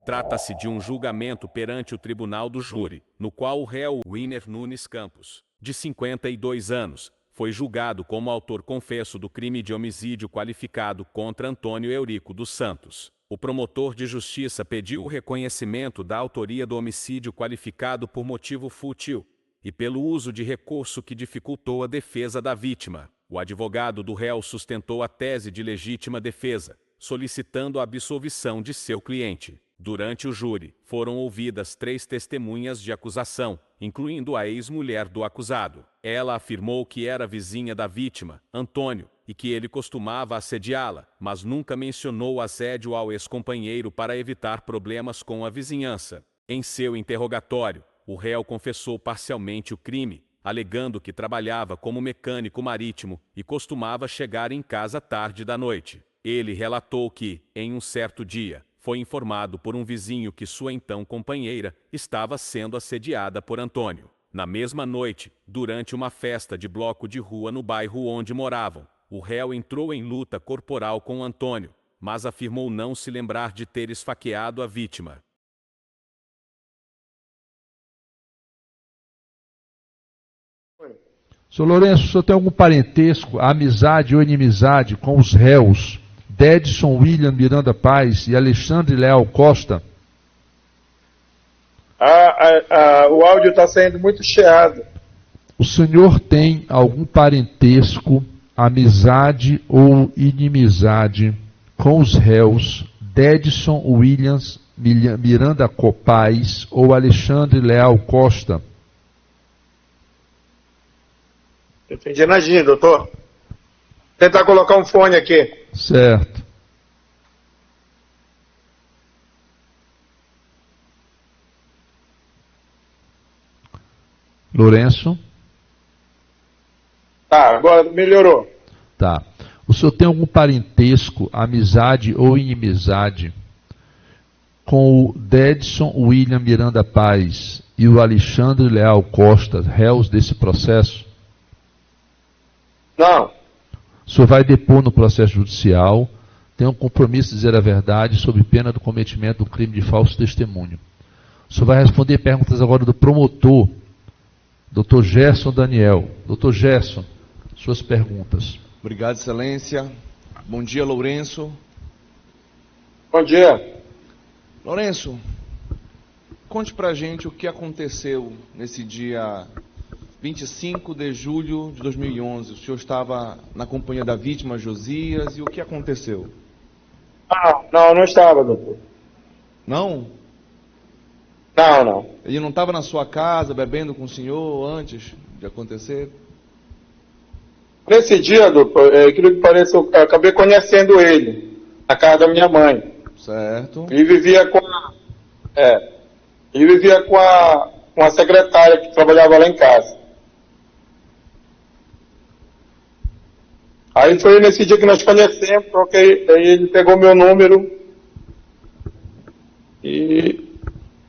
Trata-se de um julgamento perante o tribunal do júri, no qual o réu Winer Nunes Campos, de 52 anos, foi julgado como autor confesso do crime de homicídio qualificado contra Antônio Eurico dos Santos. O promotor de justiça pediu o reconhecimento da autoria do homicídio qualificado por motivo fútil e pelo uso de recurso que dificultou a defesa da vítima. O advogado do réu sustentou a tese de legítima defesa, solicitando a absolvição de seu cliente. Durante o júri, foram ouvidas 3 testemunhas de acusação, incluindo a ex-mulher do acusado. Ela afirmou que era vizinha da vítima, Antônio, e que ele costumava assediá-la, mas nunca mencionou assédio ao ex-companheiro para evitar problemas com a vizinhança. Em seu interrogatório, o réu confessou parcialmente o crime, alegando que trabalhava como mecânico marítimo e costumava chegar em casa tarde da noite. Ele relatou que, em um certo dia, foi informado por um vizinho que sua então companheira estava sendo assediada por Antônio. Na mesma noite, durante uma festa de bloco de rua no bairro onde moravam, o réu entrou em luta corporal com Antônio, mas afirmou não se lembrar de ter esfaqueado a vítima. Sr. Lourenço, o senhor tem algum parentesco, amizade ou inimizade com os réus Dedson William Miranda Paz e Alexandre Leal Costa? O áudio está saindo muito chiado. O senhor tem algum parentesco, amizade ou inimizade com os réus Dedson Williams Miranda Paz ou Alexandre Leal Costa? Não entendi nadinha, doutor. Vou tentar colocar um fone aqui. Certo. Lourenço? Tá, agora melhorou. Tá. O senhor tem algum parentesco, amizade ou inimizade com o Dedson William Miranda Paz e o Alexandre Leal Costa, réus desse processo? Não. O senhor vai depor no processo judicial, tem um compromisso de dizer a verdade sob pena do cometimento do crime de falso testemunho. O senhor vai responder perguntas agora do promotor, Dr. Gerson Daniel. Dr. Gerson, suas perguntas. Obrigado, Excelência. Bom dia, Lourenço. Bom dia. Lourenço, conte pra gente o que aconteceu nesse dia 25 de julho de 2011. O senhor estava na companhia da vítima, Josias, e o que aconteceu? Não estava, doutor. Não? Não. Ele não estava na sua casa bebendo com o senhor antes de acontecer? Nesse dia, doutor, aquilo que parece, eu acabei conhecendo ele, na casa da minha mãe. Certo. Ele vivia com a secretária que trabalhava lá em casa. Aí foi nesse dia que nós conhecemos, aí ele pegou meu número e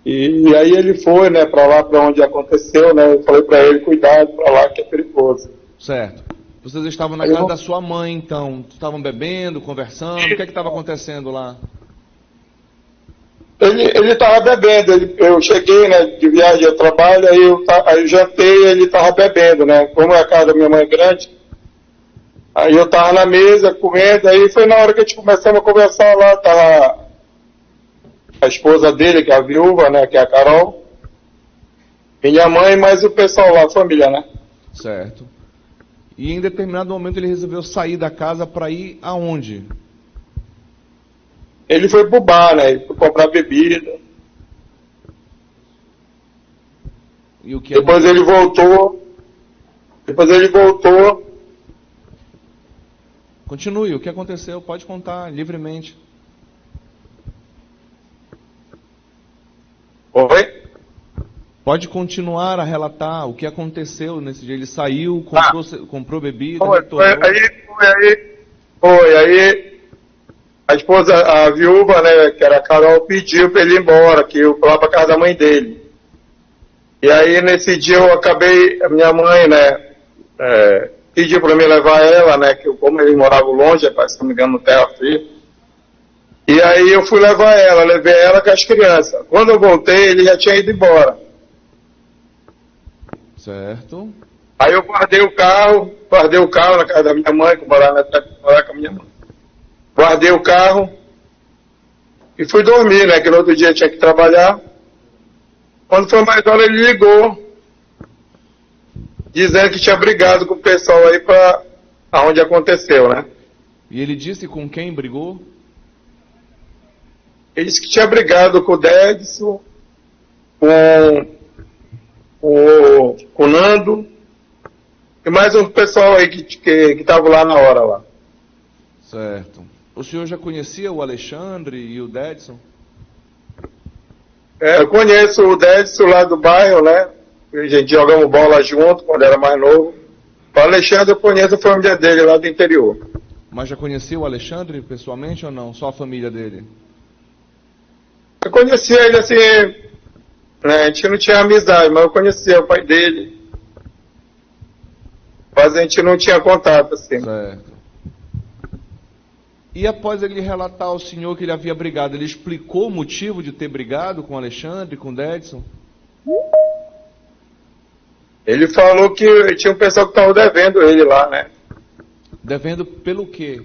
aí ele foi, né, para lá, para onde aconteceu, né, eu falei para ele, cuidado, para lá que é perigoso. Certo. Vocês estavam na casa da sua mãe, então, estavam bebendo, conversando, o que estava acontecendo lá? Ele estava bebendo, eu cheguei, né, de viagem a trabalho, aí eu jantei, ele estava bebendo, né, como é a casa da minha mãe grande. Aí eu tava na mesa, comendo, aí foi na hora que a gente começamos a conversar lá, tava a esposa dele, que é a viúva, né, que é a Carol, minha mãe, mais o pessoal lá, a família, né. Certo. E em determinado momento ele resolveu sair da casa para ir aonde? Ele foi pro bar, né, ele foi comprar bebida. E o que Depois ele voltou. Continue, o que aconteceu? Pode contar livremente. Oi? Pode continuar a relatar o que aconteceu nesse dia. Ele saiu, comprou bebida, Aí a esposa, a viúva, né, que era a Carol, pediu para ele ir embora, que eu fui lá para casa da mãe dele. E aí nesse dia eu acabei, a minha mãe, né, pediu para mim levar ela, né, que como ele morava longe, se não me engano, no Terra Fria. E aí eu fui levar ela, levei ela com as crianças. Quando eu voltei, ele já tinha ido embora. Certo. Aí eu guardei o carro na casa da minha mãe, que eu morava com a minha mãe. Guardei o carro e fui dormir, né? Que no outro dia tinha que trabalhar. Quando foi mais hora, ele ligou, dizendo que tinha brigado com o pessoal aí para aonde aconteceu, né? E ele disse com quem brigou? Ele disse que tinha brigado com o Dedson, com o Nando e mais um pessoal aí que tava lá na hora lá. Certo. O senhor já conhecia o Alexandre e o Dedson? Eu conheço o Dedson lá do bairro, né? A gente jogamos bola junto quando era mais novo. O Alexandre eu conheço a família dele lá do interior. Mas já conhecia o Alexandre pessoalmente ou não? Só a família dele? Eu conhecia ele assim, né? A gente não tinha amizade, mas eu conhecia o pai dele. Mas a gente não tinha contato, assim. Certo. E após ele relatar ao senhor que ele havia brigado, ele explicou o motivo de ter brigado com o Alexandre, com o Dedson? Ele falou que tinha um pessoal que estava devendo ele lá, né? Devendo pelo quê?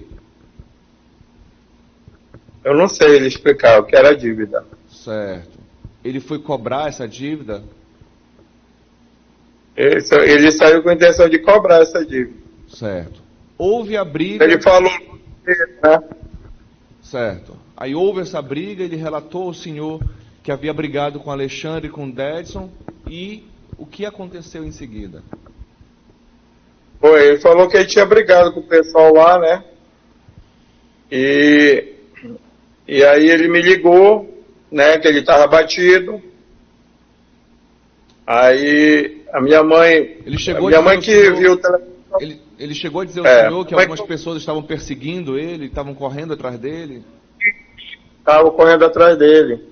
Eu não sei ele explicar o que era a dívida. Certo. Ele foi cobrar essa dívida? Ele saiu com a intenção de cobrar essa dívida. Certo. Houve a briga... Ele falou, né? Certo. Aí houve essa briga, ele relatou ao senhor que havia brigado com Alexandre e com Dedson, e o que aconteceu em seguida? Ele falou que ele tinha brigado com o pessoal lá, né? E aí ele me ligou, né? Que ele estava batido. Aí a minha mãe... Ele chegou minha mãe que senhor, viu o telefone... Ele chegou a dizer ao senhor que algumas pessoas estavam perseguindo ele, estavam correndo atrás dele? Estavam correndo atrás dele.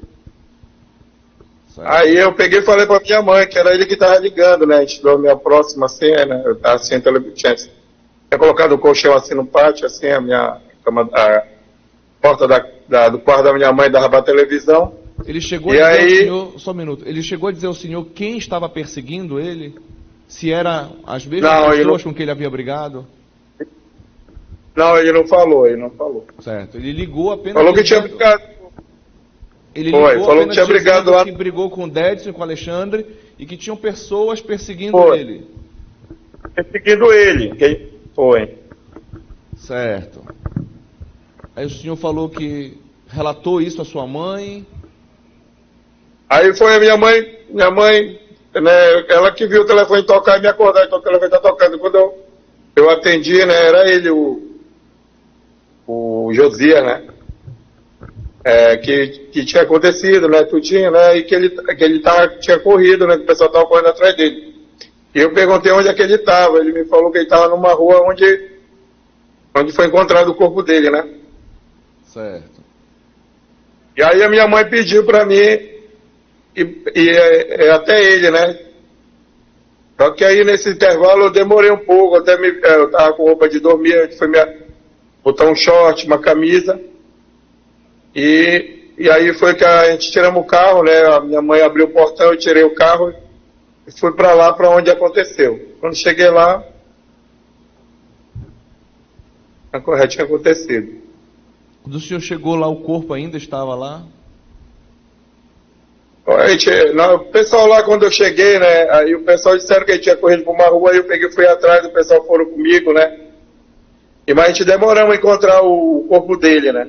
Certo. Aí eu peguei e falei pra minha mãe, que era ele que tava ligando, né? A gente dormia próximo assim, né? Eu tava assim, tinha colocado o colchão assim no pátio, assim, a minha cama, a porta do quarto da minha mãe dava pra televisão. Ele chegou a dizer ao senhor, só um minuto, ele chegou a dizer ao senhor quem estava perseguindo ele? Se era as mesmas pessoas com quem ele havia brigado? Não, ele não falou, Certo, ele ligou apenas... Falou que tinha brigado. Ele ligou falou que tinha brigado lá. Que brigou com o Dedson e com o Alexandre e que tinham pessoas perseguindo ele. Perseguindo ele, foi. Certo. Aí o senhor falou que relatou isso à sua mãe. Aí foi a minha mãe, né, ela que viu o telefone tocar e me acordar, então o telefone tá tocando. Quando eu atendi, né, era ele, o Josias, né, que tinha acontecido, né, tudinho, né, e que ele tinha corrido, né, que o pessoal tava correndo atrás dele. E eu perguntei onde é que ele estava, ele me falou que ele estava numa rua onde foi encontrado o corpo dele, né. Certo. E aí a minha mãe pediu para mim e até ele, né? Só que aí nesse intervalo eu demorei um pouco, eu tava com roupa de dormir, a gente foi botar um short, uma camisa, e aí foi que a gente tiramos o carro, né? A minha mãe abriu o portão, eu tirei o carro e fui para lá, para onde aconteceu. Quando cheguei lá, já tinha acontecido. Quando o senhor chegou lá, o corpo ainda estava lá? O pessoal lá, quando eu cheguei, né, aí o pessoal disseram que ele tinha corrido por uma rua, aí eu peguei e fui atrás, o pessoal foram comigo, né, mas a gente demoramos a encontrar o corpo dele, né.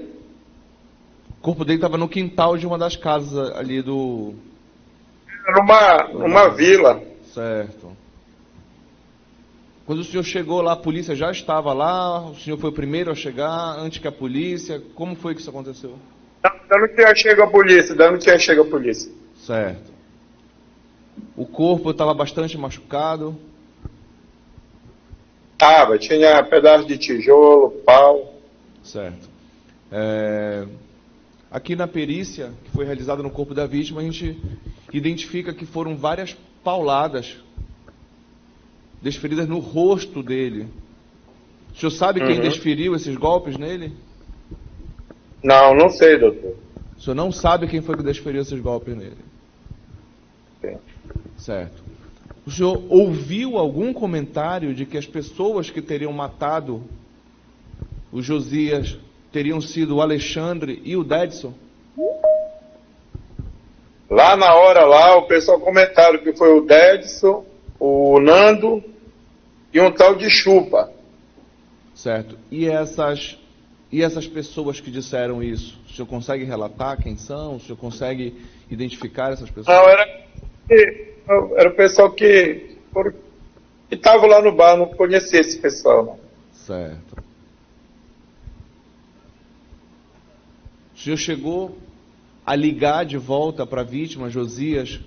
O corpo dele estava no quintal de uma das casas ali do... Numa vila. Certo. Quando o senhor chegou lá, a polícia já estava lá? O senhor foi o primeiro a chegar, antes que a polícia? Como foi que isso aconteceu? Ainda não tinha chego a polícia. Certo. O corpo estava bastante machucado? Tinha pedaço de tijolo, pau. Certo. Aqui na perícia que foi realizada no corpo da vítima, a gente identifica que foram várias pauladas desferidas no rosto dele. O senhor sabe quem desferiu esses golpes nele? Não, não sei, doutor. O senhor não sabe quem foi que desferiu esses golpes nele? Sim. Certo. O senhor ouviu algum comentário de que as pessoas que teriam matado o Josias teriam sido o Alexandre e o Dedson? Lá na hora, lá, o pessoal comentaram que foi o Dedson, o Nando e um tal de Chupa. Certo. E essas pessoas que disseram isso, o senhor consegue relatar quem são? O senhor consegue identificar essas pessoas? Não, era o pessoal que estava lá no bar, não conhecia esse pessoal, não. Certo. O senhor chegou a ligar de volta para a vítima, Josias,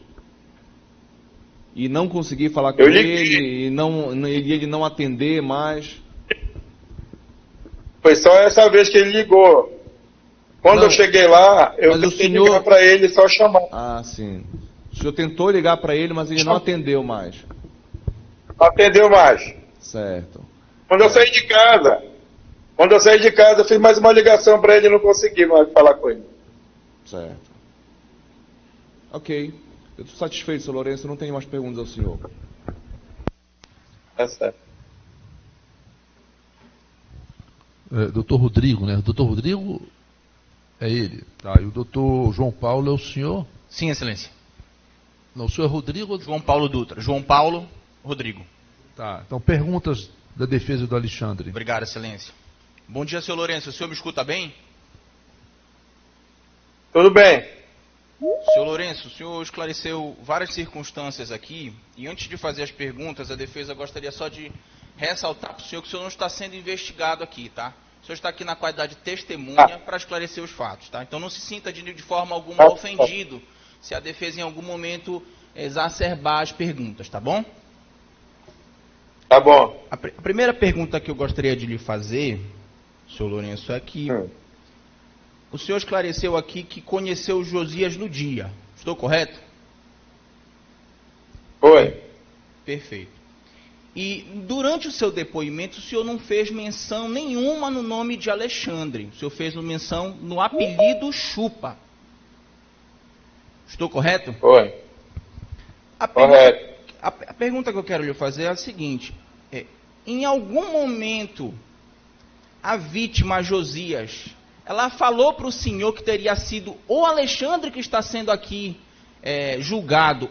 e não conseguir falar com ele, e ele não atender mais? Foi só essa vez que ele ligou. Quando eu cheguei lá, eu tentei ligar para ele, só chamar. Ah, sim. O senhor tentou ligar para ele, mas ele não atendeu mais. Não atendeu mais. Certo. Quando eu saí de casa, eu fiz mais uma ligação para ele e não consegui mais falar com ele. Certo. Ok. Eu estou satisfeito, Sr. Lourenço. Não tenho mais perguntas ao senhor. Tá certo. Doutor Rodrigo, né? O doutor Rodrigo é ele. Tá, e o doutor João Paulo é o senhor? Sim, excelência. Não, o senhor é Rodrigo? João Paulo Dutra. João Paulo Rodrigo. Tá, então perguntas da defesa do Alexandre. Obrigado, excelência. Bom dia, senhor Lourenço. O senhor me escuta bem? Tudo bem. Senhor Lourenço, o senhor esclareceu várias circunstâncias aqui, e antes de fazer as perguntas, a defesa gostaria só de ressaltar para o senhor que o senhor não está sendo investigado aqui, tá? O senhor está aqui na qualidade de testemunha para esclarecer os fatos, tá? Então não se sinta de forma alguma ofendido se a defesa em algum momento exacerbar as perguntas, tá bom? Tá bom. A primeira pergunta que eu gostaria de lhe fazer, senhor Lourenço, é que o senhor esclareceu aqui que conheceu o Josias no dia. Estou correto? Foi. Perfeito. E durante o seu depoimento, o senhor não fez menção nenhuma no nome de Alexandre. O senhor fez menção no apelido Chupa. Estou correto? Foi. Correto. A pergunta que eu quero lhe fazer é a seguinte. Em algum momento, a vítima Josias, ela falou para o senhor que teria sido o Alexandre que está sendo aqui julgado,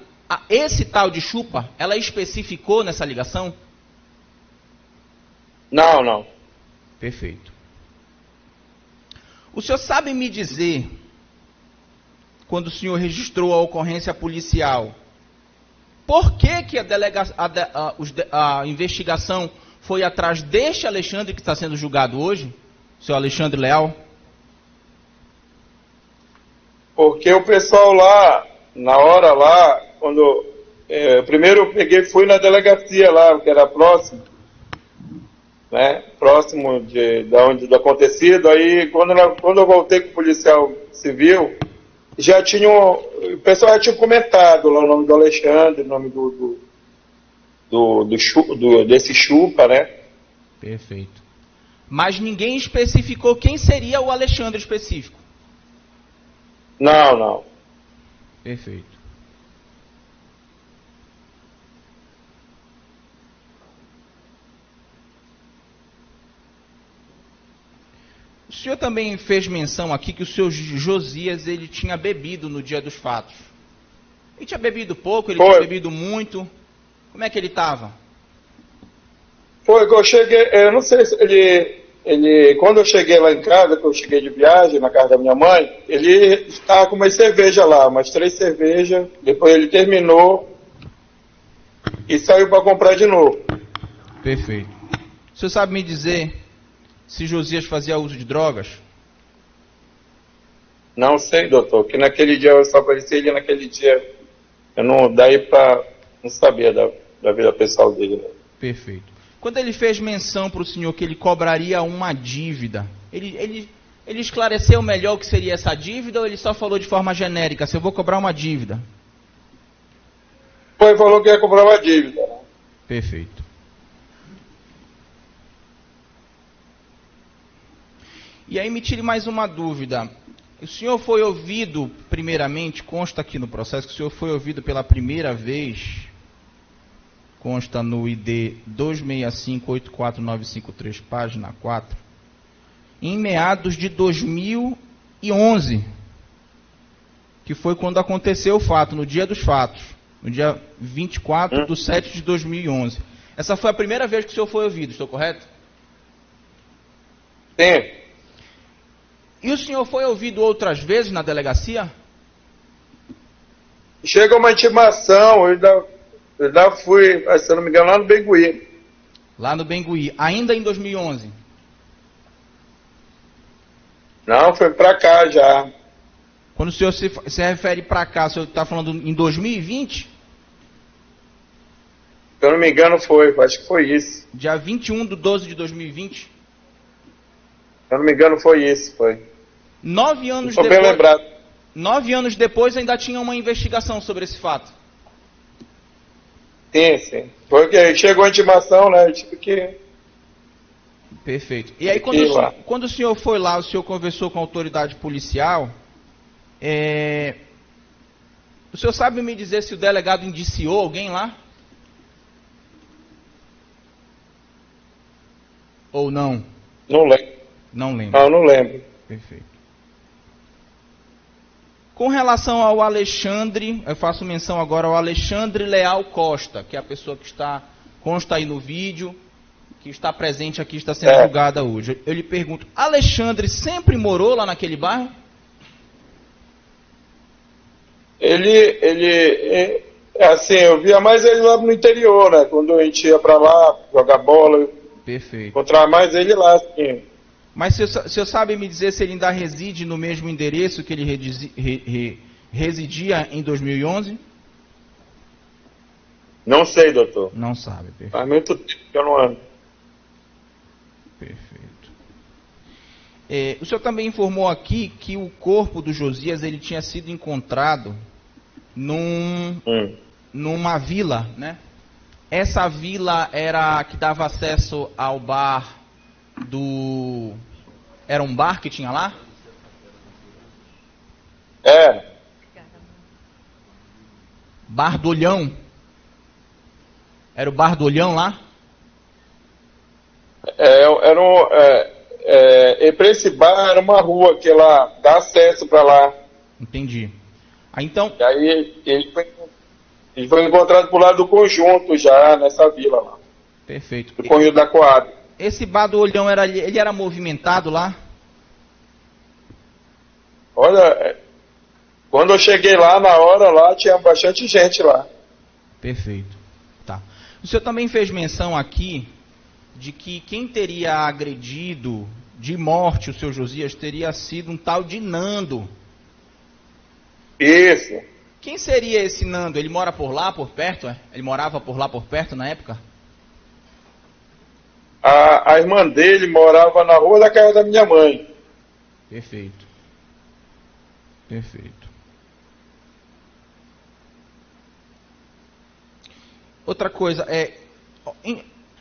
esse tal de Chupa? Ela especificou nessa ligação? Não, não. Perfeito. O senhor sabe me dizer, quando o senhor registrou a ocorrência policial, por que a investigação foi atrás deste Alexandre que está sendo julgado hoje? Seu Alexandre Leal? Porque o pessoal lá, na hora lá, quando primeiro eu peguei, fui na delegacia lá, que era próximo, né? Próximo da onde do acontecido. Aí quando eu voltei com o policial civil, o pessoal já tinha comentado lá o nome do Alexandre, o nome desse Chupa, né? Perfeito. Mas ninguém especificou quem seria o Alexandre específico? Não, não. Perfeito. O senhor também fez menção aqui que o seu Josias, ele tinha bebido no dia dos fatos. Ele tinha bebido pouco, ele tinha bebido muito. Como é que ele estava? Foi que eu cheguei, eu não sei se quando eu cheguei lá em casa, que eu cheguei de viagem na casa da minha mãe, ele estava com umas cervejas lá, umas 3 cervejas, depois ele terminou e saiu para comprar de novo. Perfeito. O senhor sabe me dizer se Josias fazia uso de drogas? Não sei, doutor, que naquele dia eu só conheci ele naquele dia. Daí para não saber da vida pessoal dele. Né? Perfeito. Quando ele fez menção para o senhor que ele cobraria uma dívida, ele esclareceu melhor o que seria essa dívida ou ele só falou de forma genérica, se eu vou cobrar uma dívida? Foi, falou que ia cobrar uma dívida. Né? Perfeito. E aí me tire mais uma dúvida. O senhor foi ouvido, primeiramente, consta aqui no processo, que o senhor foi ouvido pela primeira vez, consta no ID 265-84953, página 4, em meados de 2011, que foi quando aconteceu o fato, no dia dos fatos, no dia 24/7/2011. Essa foi a primeira vez que o senhor foi ouvido, estou correto? Sim. E o senhor foi ouvido outras vezes na delegacia? Chega uma intimação, eu ainda fui, se eu não me engano, lá no Bengui. Lá no Bengui, ainda em 2011? Não, foi pra cá já. Quando o senhor se refere para cá, o senhor está falando em 2020? Se eu não me engano, acho que foi isso. Dia 21/12/2020? Se eu não me engano, foi isso, foi. 9 anos Estou depois. bem lembrado. 9 anos depois ainda tinha uma investigação sobre esse fato. Sim, sim. Foi que chegou a intimação, né? Eu tive que. Perfeito. E aí, quando o senhor foi lá, o senhor conversou com a autoridade policial. O senhor sabe me dizer se o delegado indiciou alguém lá? Ou não? Não lembro. Não lembro. Não lembro. Perfeito. Com relação ao Alexandre, eu faço menção agora ao Alexandre Leal Costa, que é a pessoa que consta aí no vídeo, que está presente aqui, está sendo julgada hoje. Eu lhe pergunto, Alexandre sempre morou lá naquele bairro? Assim, eu via mais ele lá no interior, né? Quando a gente ia pra lá, jogar bola. Perfeito. Encontrar mais ele lá, assim. Mas o senhor sabe me dizer se ele ainda reside no mesmo endereço que ele residia em 2011? Não sei, doutor. Não sabe, perfeito. Faz muito tempo que eu não ando. Perfeito. O senhor também informou aqui que o corpo do Josias ele tinha sido encontrado numa vila, né? Essa vila era a que dava acesso ao bar do... Era um bar que tinha lá? Bar do Olhão. Era o Bar do Olhão lá? Para esse bar era uma rua que lá dá acesso para lá. Entendi. Então... E aí ele foi encontrado por lado do conjunto já, nessa vila lá. Perfeito. Do conjunto da Coab. Esse Bar do Olhão, ele era movimentado lá? Olha, quando eu cheguei lá, na hora lá, tinha bastante gente lá. Perfeito. Tá. O senhor também fez menção aqui de que quem teria agredido de morte o seu Josias teria sido um tal de Nando. Isso. Quem seria esse Nando? Ele mora por lá, por perto? Ele morava por lá, por perto na época? A irmã dele morava na rua da casa da minha mãe. Perfeito. Perfeito. Outra coisa,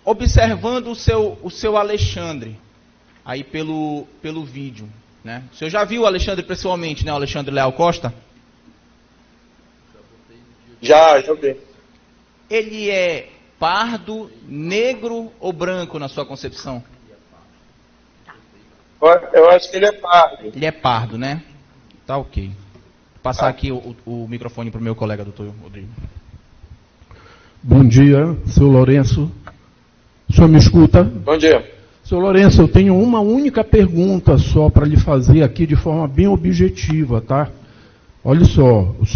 observando o seu Alexandre, aí pelo vídeo, né? O senhor já viu o Alexandre pessoalmente, né, o Alexandre Leal Costa? Já vi. Ele é pardo, negro ou branco na sua concepção? Eu acho que ele é pardo. Ele é pardo, né? Tá ok. Vou passar aqui o microfone para o meu colega, doutor Rodrigo. Bom dia, seu Lourenço. O senhor me escuta? Bom dia. Seu Lourenço, eu tenho uma única pergunta só para lhe fazer aqui de forma bem objetiva, tá? Olha só, o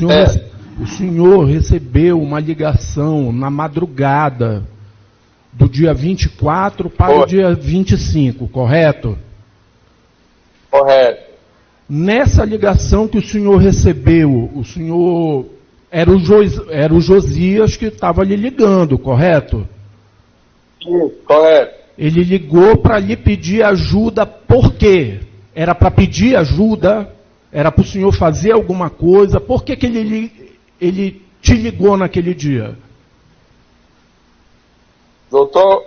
senhor recebeu uma ligação na madrugada do dia 24 para o dia 25, correto? Correto. Nessa ligação que o senhor recebeu, o senhor era o Josias que estava lhe ligando, correto? Sim, correto. Ele ligou para lhe pedir ajuda, por quê? Era para pedir ajuda? Era para o senhor fazer alguma coisa? Por que ele te ligou naquele dia? Doutor,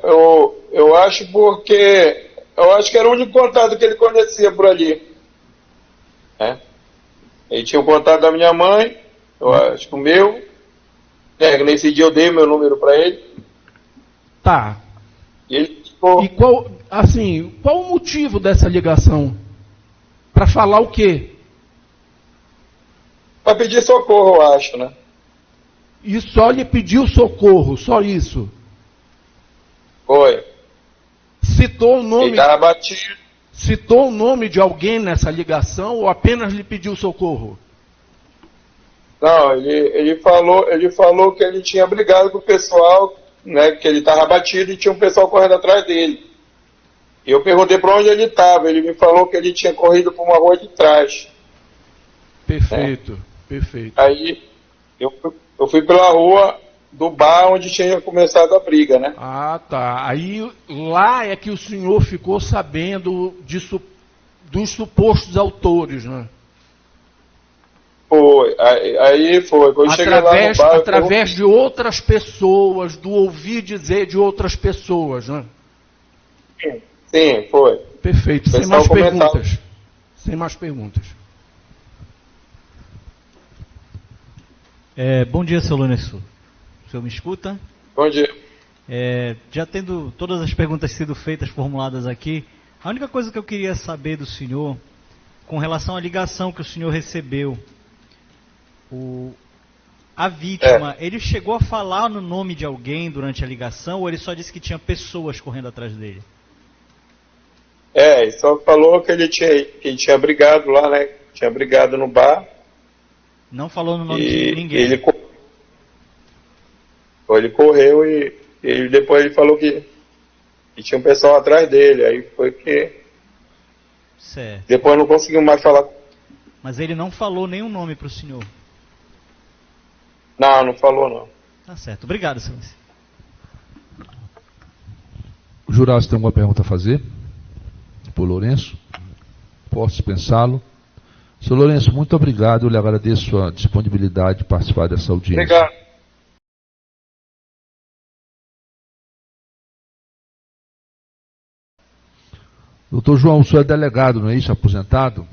eu acho porque Eu acho que era o único contato que ele conhecia por ali. Né? Ele tinha o contato da minha mãe, eu acho que o meu. Nesse dia eu dei meu número para ele. Tá. E ele ficou... E qual o motivo dessa ligação? Para falar o quê? Para pedir socorro, eu acho, né? E só lhe pediu socorro, só isso? Foi. Citou o nome... Ele estava batido. Citou o nome de alguém nessa ligação ou apenas lhe pediu socorro? Não, ele falou que ele tinha brigado com o pessoal, né, que ele estava batido e tinha um pessoal correndo atrás dele. E eu perguntei para onde ele estava, ele me falou que ele tinha corrido para uma rua de trás. Perfeito, perfeito. Aí eu fui pela rua do bar onde tinha começado a briga, né? Ah, tá. Aí lá é que o senhor ficou sabendo dos supostos autores, né? Foi, aí foi. Quando eu cheguei lá no bar, através de outras pessoas, do ouvir dizer de outras pessoas, né? Sim, foi. Perfeito. Sem mais perguntas. Sem mais perguntas. Bom dia, seu Lourenço. O senhor me escuta? Bom dia. Já tendo todas as perguntas sido feitas, formuladas aqui, a única coisa que eu queria saber do senhor, com relação à ligação que o senhor recebeu, a vítima, ele chegou a falar no nome de alguém durante a ligação ou ele só disse que tinha pessoas correndo atrás dele? Ele só falou que ele tinha brigado lá, né? Tinha brigado no bar. Não falou no nome de ninguém. Ele correu e depois ele falou que tinha um pessoal atrás dele. Aí foi que... Certo. Depois não conseguiu mais falar. Mas ele não falou nenhum nome para o senhor? Não falou não. Tá certo. Obrigado, excelência. O jurado tem alguma pergunta a fazer? Por Lourenço? Posso dispensá-lo? Senhor Lourenço, muito obrigado. Eu lhe agradeço a disponibilidade de participar dessa audiência. Obrigado. Doutor João, o senhor é delegado, não é isso? Aposentado?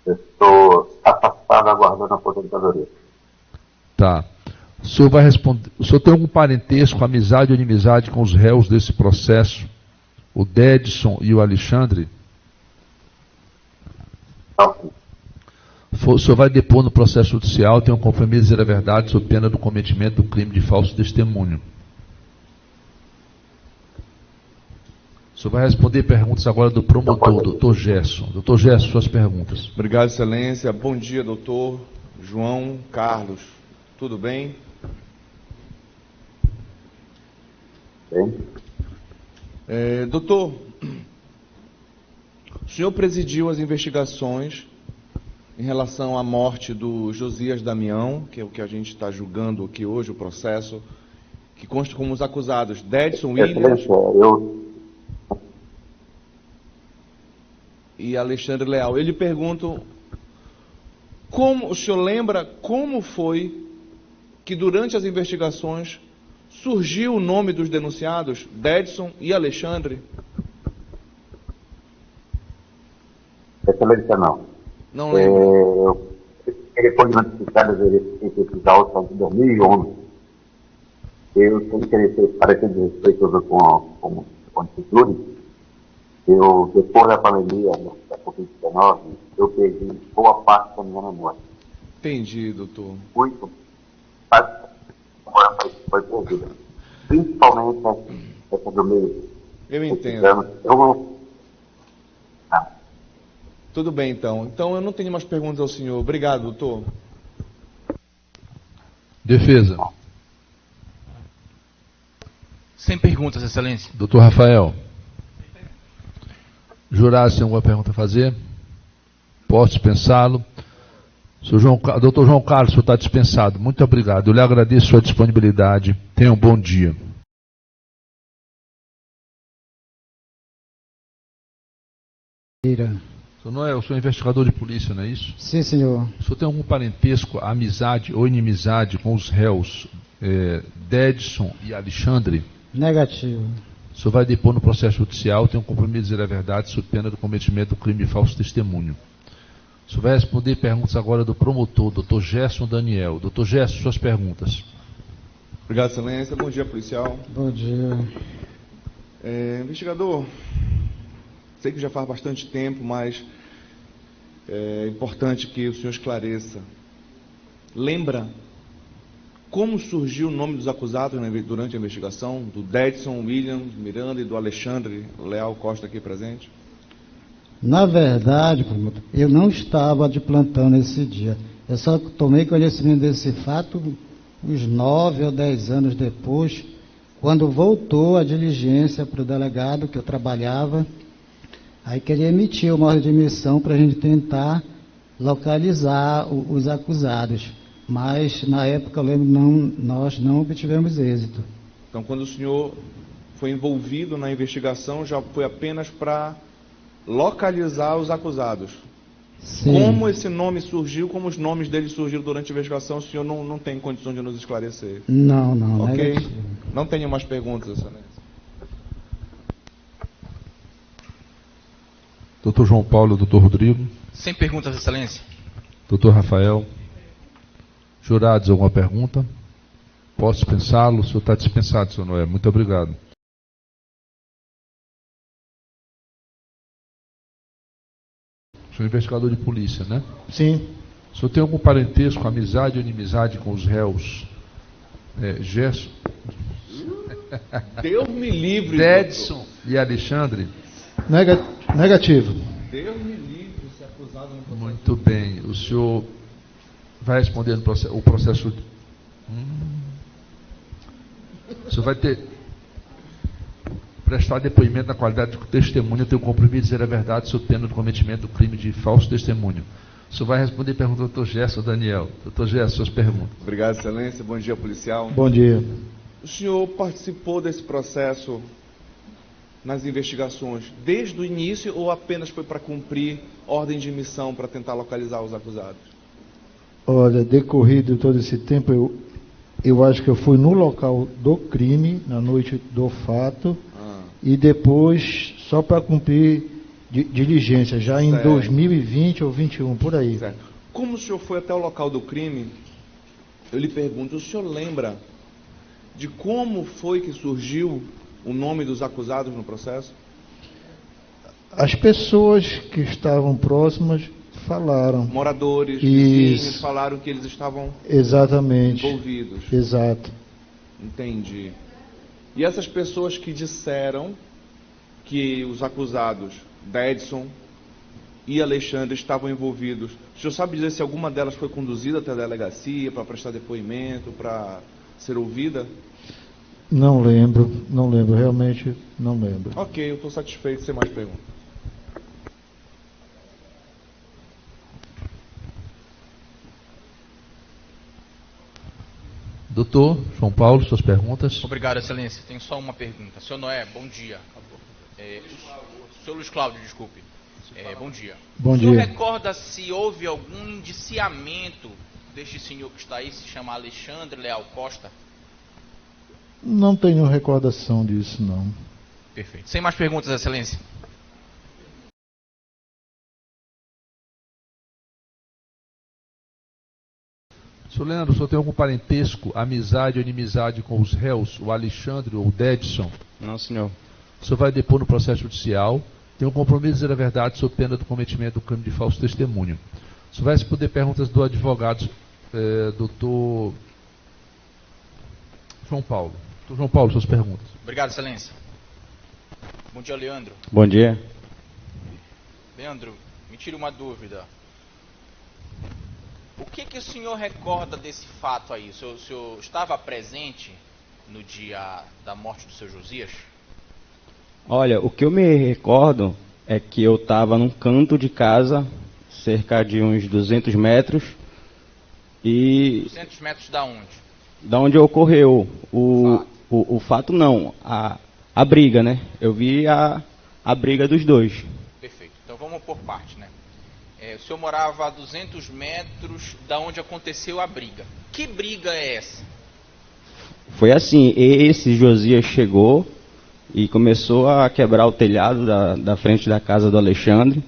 Eu estou afastado aguardando a aposentadoria. Tá. O senhor vai responder. O senhor tem algum parentesco, amizade ou inimizade com os réus desse processo? O Dedson e o Alexandre? Não. O senhor vai depor no processo judicial, tem um compromisso de dizer a verdade sob pena do cometimento do crime de falso testemunho. O senhor vai responder perguntas agora do promotor, doutor Gerson. Doutor Gerson, suas perguntas. Obrigado, excelência. Bom dia, doutor João Carlos. Tudo bem? Bem. Doutor, o senhor presidiu as investigações em relação à morte do Josias Damião, que é o que a gente está julgando aqui hoje, o processo, que consta como os acusados Dedson Williams e Alexandre Leal. Ele pergunta, o senhor lembra como foi que durante as investigações surgiu o nome dos denunciados, Dedson e Alexandre? Excelência, não. Não lembro. Ele foi notificado esses autos em 2011. Eu, sem querer ser parecido respeitoso com o Instituto, depois da pandemia da Covid-19, eu perdi boa parte da minha memória. Entendi, doutor. Muito. Foi perdida. Principalmente essa do meio. Eu entendo. Tá. Tudo bem, então. Então eu não tenho mais perguntas ao senhor. Obrigado, doutor. Defesa. Sem perguntas, excelência. Doutor Rafael. Jurado, tem alguma pergunta a fazer? Posso dispensá-lo? Doutor João Carlos, o senhor está dispensado. Muito obrigado. Eu lhe agradeço a sua disponibilidade. Tenha um bom dia. Eu sou investigador de polícia, não é isso? Sim, senhor. O senhor tem algum parentesco, amizade ou inimizade com os réus Dedson e Alexandre? Negativo. O senhor vai depor no processo judicial, tem um compromisso de dizer a verdade sob pena do cometimento do crime de falso testemunho. O senhor vai responder perguntas agora do promotor, Dr. Gerson Daniel. Dr. Gerson, suas perguntas. Obrigado, excelência. Bom dia, policial. Bom dia. Investigador, sei que já faz bastante tempo, mas é importante que o senhor esclareça. Lembra como surgiu o nome dos acusados durante a investigação? Do Dedson, William, Miranda e do Alexandre Leal Costa aqui presente? Na verdade, eu não estava de plantão nesse dia. Eu só tomei conhecimento desse fato uns 9 ou 10 anos depois, quando voltou a diligência para o delegado que eu trabalhava. Aí que ele emitiu uma ordem de missão para a gente tentar localizar os acusados. Mas, na época, eu lembro, nós não obtivemos êxito. Então, quando o senhor foi envolvido na investigação, já foi apenas para localizar os acusados. Sim. Como esse nome surgiu, como os nomes deles surgiram durante a investigação, o senhor não tem condição de nos esclarecer? Não, Ok. negativo. Não tenho mais perguntas, excelência. Dr. João Paulo, Dr. Rodrigo. Sem perguntas, excelência. Dr. Rafael. Jurados, alguma pergunta? Posso dispensá-lo? O senhor está dispensado, senhor Noé. Muito obrigado. O senhor é investigador de polícia, né? Sim. O senhor tem algum parentesco, amizade ou inimizade com os réus Gerson, Deus me livre, Dedson e Alexandre? Negativo. Deus me livre se acusado no processo. Muito bem. O senhor vai responder o processo. O senhor vai prestar depoimento na qualidade de testemunha, tem o compromisso de dizer a verdade sob pena do cometimento do crime de falso testemunho. O senhor vai responder pergunta do Dr. Gerson Daniel. Dr. Gerson, suas perguntas. Obrigado, excelência. Bom dia, policial. Bom dia. O senhor participou desse processo nas investigações desde o início ou apenas foi para cumprir ordem de missão para tentar localizar os acusados? Olha, decorrido todo esse tempo, eu acho que eu fui no local do crime, na noite do fato, e depois só para cumprir diligência, já em 2020 ou 2021, por aí. Certo. Como o senhor foi até o local do crime, eu lhe pergunto, o senhor lembra de como foi que surgiu o nome dos acusados no processo? As pessoas que estavam próximas falaram. Moradores, Isso. vizinhos, falaram que eles estavam Exatamente. envolvidos. Exato. Entendi. E essas pessoas que disseram que os acusados, Dedson e Alexandre, estavam envolvidos, o senhor sabe dizer se alguma delas foi conduzida até a delegacia para prestar depoimento, para ser ouvida? Não lembro, realmente não lembro. Ok, eu estou satisfeito, sem mais perguntas. Doutor João Paulo, suas perguntas. Obrigado, excelência. Tenho só uma pergunta. Senhor Noé, bom dia. Senhor Luiz Cláudio, desculpe. Bom dia. Bom O senhor dia. recorda se houve algum indiciamento deste senhor que está aí, se chama Alexandre Leal Costa? Não tenho recordação disso, não. Perfeito. Sem mais perguntas, excelência. Senhor Leandro, o senhor tem algum parentesco, amizade ou inimizade com os réus, o Alexandre ou o Dedson? Não, senhor. O senhor vai depor no processo judicial, tem um compromisso de dizer a verdade sob pena do cometimento do crime de falso testemunho. O senhor vai responder perguntas do advogado, doutor João Paulo. Doutor João Paulo, suas perguntas. Obrigado, excelência. Bom dia, Leandro. Bom dia. Leandro, me tire uma dúvida. O que o senhor recorda desse fato aí? O senhor estava presente no dia da morte do seu Josias? Olha, o que eu me recordo é que eu estava num canto de casa, cerca de uns 200 metros, e... 200 metros da onde? Da onde ocorreu o fato não, a briga, né? Eu vi a briga dos dois. Perfeito. Então vamos por parte, né? O senhor morava a 200 metros da onde aconteceu a briga. Que briga é essa? Foi assim, esse Josias chegou e começou a quebrar o telhado da frente da casa do Alexandre,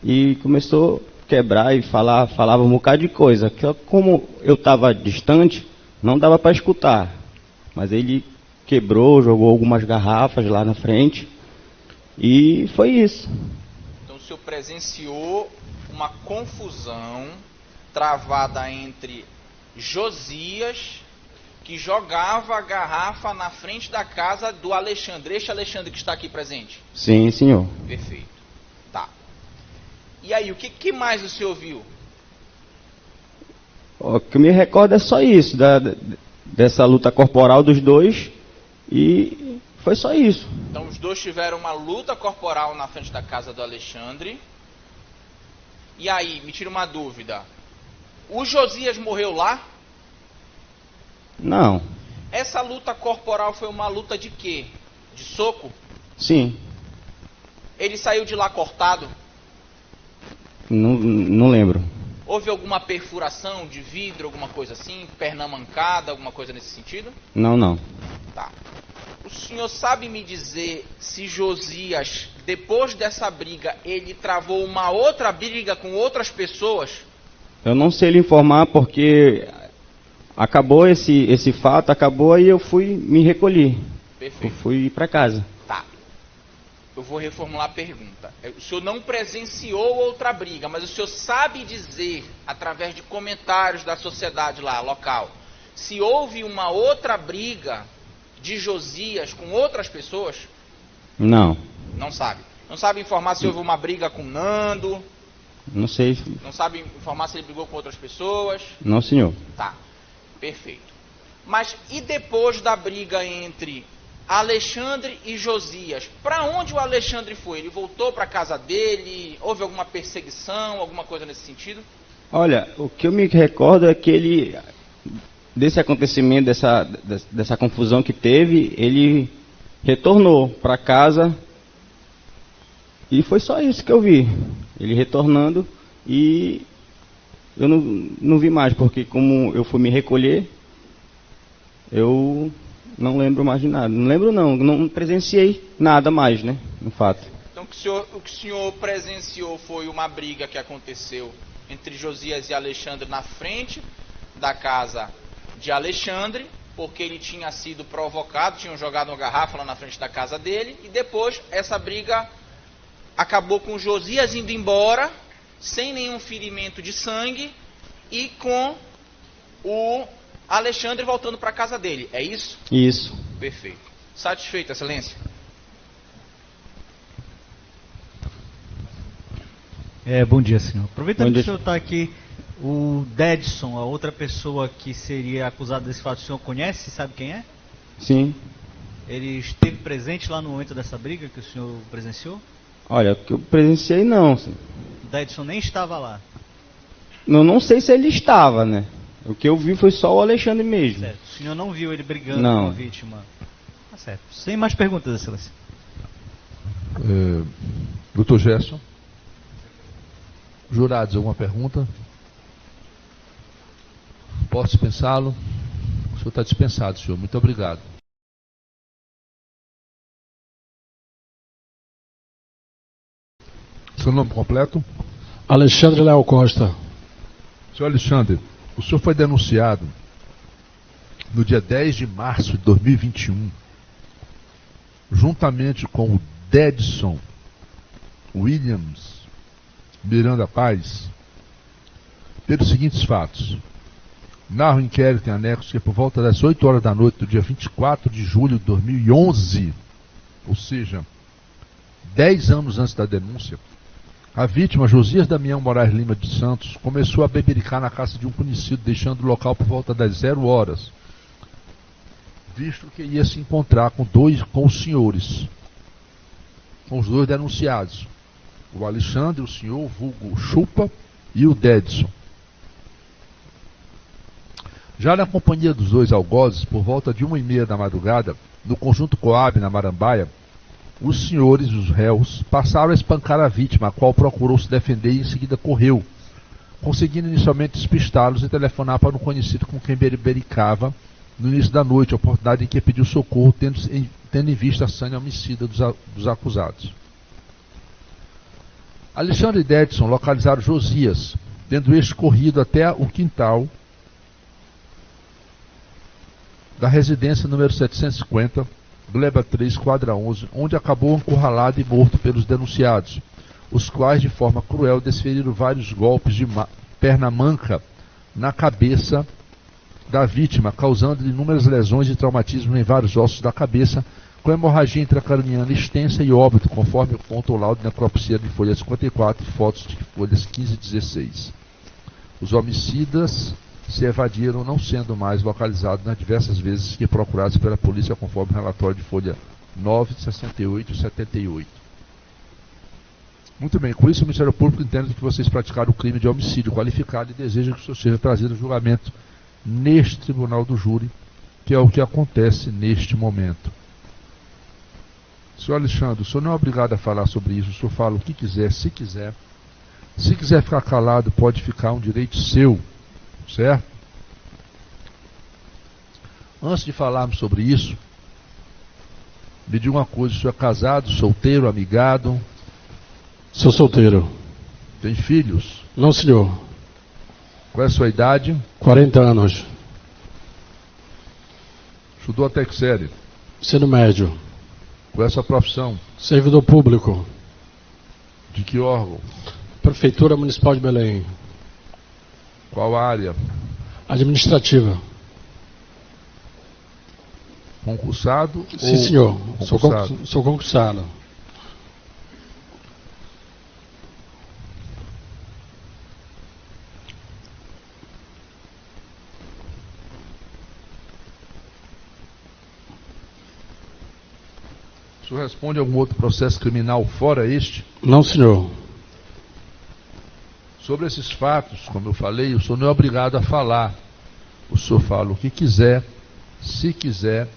e começou a quebrar e falava um bocado de coisa, que como eu estava distante, não dava para escutar, mas ele quebrou, jogou algumas garrafas lá na frente, e foi isso. Então o senhor presenciou uma confusão travada entre Josias, que jogava a garrafa na frente da casa do Alexandre. Este Alexandre que está aqui presente? Sim, senhor. Perfeito. Tá. E aí, o que mais o senhor viu? O que eu me recordo é só isso, dessa luta corporal dos dois, e foi só isso. Então os dois tiveram uma luta corporal na frente da casa do Alexandre. E aí, me tira uma dúvida. O Josias morreu lá? Não. Essa luta corporal foi uma luta de quê? De soco? Sim. Ele saiu de lá cortado? Não lembro. Houve alguma perfuração de vidro, alguma coisa assim? Perna mancada, alguma coisa nesse sentido? Não. Tá. O senhor sabe me dizer se Josias, depois dessa briga, ele travou uma outra briga com outras pessoas? Eu não sei lhe informar porque acabou esse fato, acabou e eu me recolhi. Perfeito. Eu fui para casa. Tá. Eu vou reformular a pergunta. O senhor não presenciou outra briga, mas o senhor sabe dizer, através de comentários da sociedade lá, local, se houve uma outra briga de Josias com outras pessoas? Não. Não sabe. Não sabe informar se houve uma briga com Nando? Não sei. Não sabe informar se ele brigou com outras pessoas? Não, senhor. Tá. Perfeito. Mas e depois da briga entre Alexandre e Josias? Para onde o Alexandre foi? Ele voltou para a casa dele? Houve alguma perseguição, alguma coisa nesse sentido? Olha, o que eu me recordo é que ele, desse acontecimento, dessa confusão que teve, ele retornou para casa e foi só isso que eu vi. Ele retornando e eu não vi mais, porque como eu fui me recolher, eu não lembro mais de nada. Não lembro não presenciei nada mais, né, no fato. Então o que o senhor presenciou foi uma briga que aconteceu entre Josias e Alexandre na frente da casa de Alexandre, porque ele tinha sido provocado, tinham jogado uma garrafa lá na frente da casa dele, e depois essa briga acabou com Josias indo embora, sem nenhum ferimento de sangue, e com o Alexandre voltando para a casa dele. É isso? Isso. Perfeito. Satisfeito, excelência? Bom dia, senhor. Aproveitando Bom dia. que o senhor está aqui, o Dedson, a outra pessoa que seria acusada desse fato, o senhor conhece? Sabe quem é? Sim. Ele esteve presente lá no momento dessa briga que o senhor presenciou? Olha, que eu presenciei não. O Dedson nem estava lá. Eu não sei se ele estava, né? O que eu vi foi só o Alexandre mesmo. Certo. O senhor não viu ele brigando Não. com a vítima? Tá certo. Sem mais perguntas, excelência. Doutor Gerson. Jurados, alguma pergunta? Posso dispensá-lo? O senhor está dispensado, senhor. Muito obrigado. Seu nome completo? Alexandre Léo Costa. Senhor Alexandre, o senhor foi denunciado no dia 10 de março de 2021, juntamente com o Dedson Williams Miranda Paz, pelos seguintes fatos. Narra o inquérito em anexo que por volta das 8 horas da noite do dia 24 de julho de 2011, ou seja, 10 anos antes da denúncia, a vítima, Josias Damião Moraes Lima de Santos, começou a bebericar na casa de um conhecido, deixando o local por volta das 0 horas, visto que ia se encontrar com os senhores, com os dois denunciados, o Alexandre, o senhor vulgo Chupa, e o Dedson. Já na companhia dos dois algozes, por volta de 1h30 da madrugada, no conjunto Coab, na Marambaia, os senhores, os réus, passaram a espancar a vítima, a qual procurou se defender e em seguida correu, conseguindo inicialmente despistá-los e telefonar para um conhecido com quem bebericava no início da noite, oportunidade em que pediu socorro, tendo em vista a sanha homicida dos acusados. Alexandre e Dedson localizaram Josias, tendo este corrido até o quintal da residência número 750, Gleba 3, quadra 11, onde acabou encurralado e morto pelos denunciados, os quais, de forma cruel, desferiram vários golpes de perna manca na cabeça da vítima, causando inúmeras lesões e traumatismos em vários ossos da cabeça, com hemorragia intracraniana extensa e óbito, conforme aponta o laudo de necropsia de folha 54 e fotos de folhas 15 e 16. Os homicidas se evadiram, não sendo mais localizados nas diversas vezes que procurados pela polícia, conforme o relatório de folha 9, 68 e 78. Muito bem, com isso o Ministério Público entende que vocês praticaram o crime de homicídio qualificado e deseja que o senhor seja trazido a julgamento neste tribunal do júri, que é o que acontece neste momento. Senhor Alexandre, o senhor não é obrigado a falar sobre isso, o senhor fala o que quiser, se quiser. Se quiser ficar calado, pode ficar, um direito seu, certo? Antes de falarmos sobre isso, me diga uma coisa, o senhor é casado, solteiro, amigado? Sou solteiro. Tem filhos? Não, senhor. Qual é a sua idade? 40 anos. Estudou até que série? Ensino médio. Qual é a sua profissão? Servidor público. De que órgão? Prefeitura Municipal de Belém. Qual área? Administrativa. Concursado? Sim, senhor. Concursado? Sou concursado. O senhor responde a algum outro processo criminal fora este? Não, senhor. Sobre esses fatos, como eu falei, o senhor não é obrigado a falar. O senhor fala o que quiser, se quiser.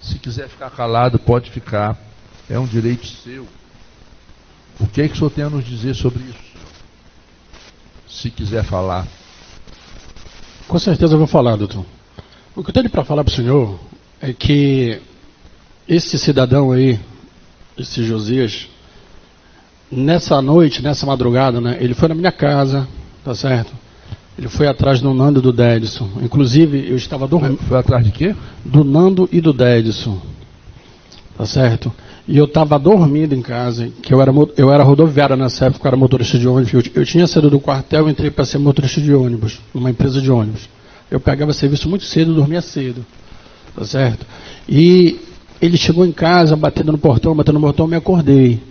Se quiser ficar calado, pode ficar. É um direito seu. O que é que o senhor tem a nos dizer sobre isso, senhor? Se quiser falar. Com certeza eu vou falar, doutor. O que eu tenho para falar para o senhor é que esse cidadão aí, esse Josias, nessa noite, nessa madrugada, né, ele foi na minha casa, tá certo? Ele foi atrás do Nando e do Dedson. Inclusive, eu estava dormindo. Foi atrás de quê? Do Nando e do Dedson. Tá certo? E eu estava dormindo em casa, que eu era rodoviário nessa época, eu era motorista de ônibus. Eu tinha saído do quartel e entrei para ser motorista de ônibus, numa empresa de ônibus. Eu pegava serviço muito cedo, dormia cedo. Tá certo? E ele chegou em casa, batendo no portão, eu me acordei.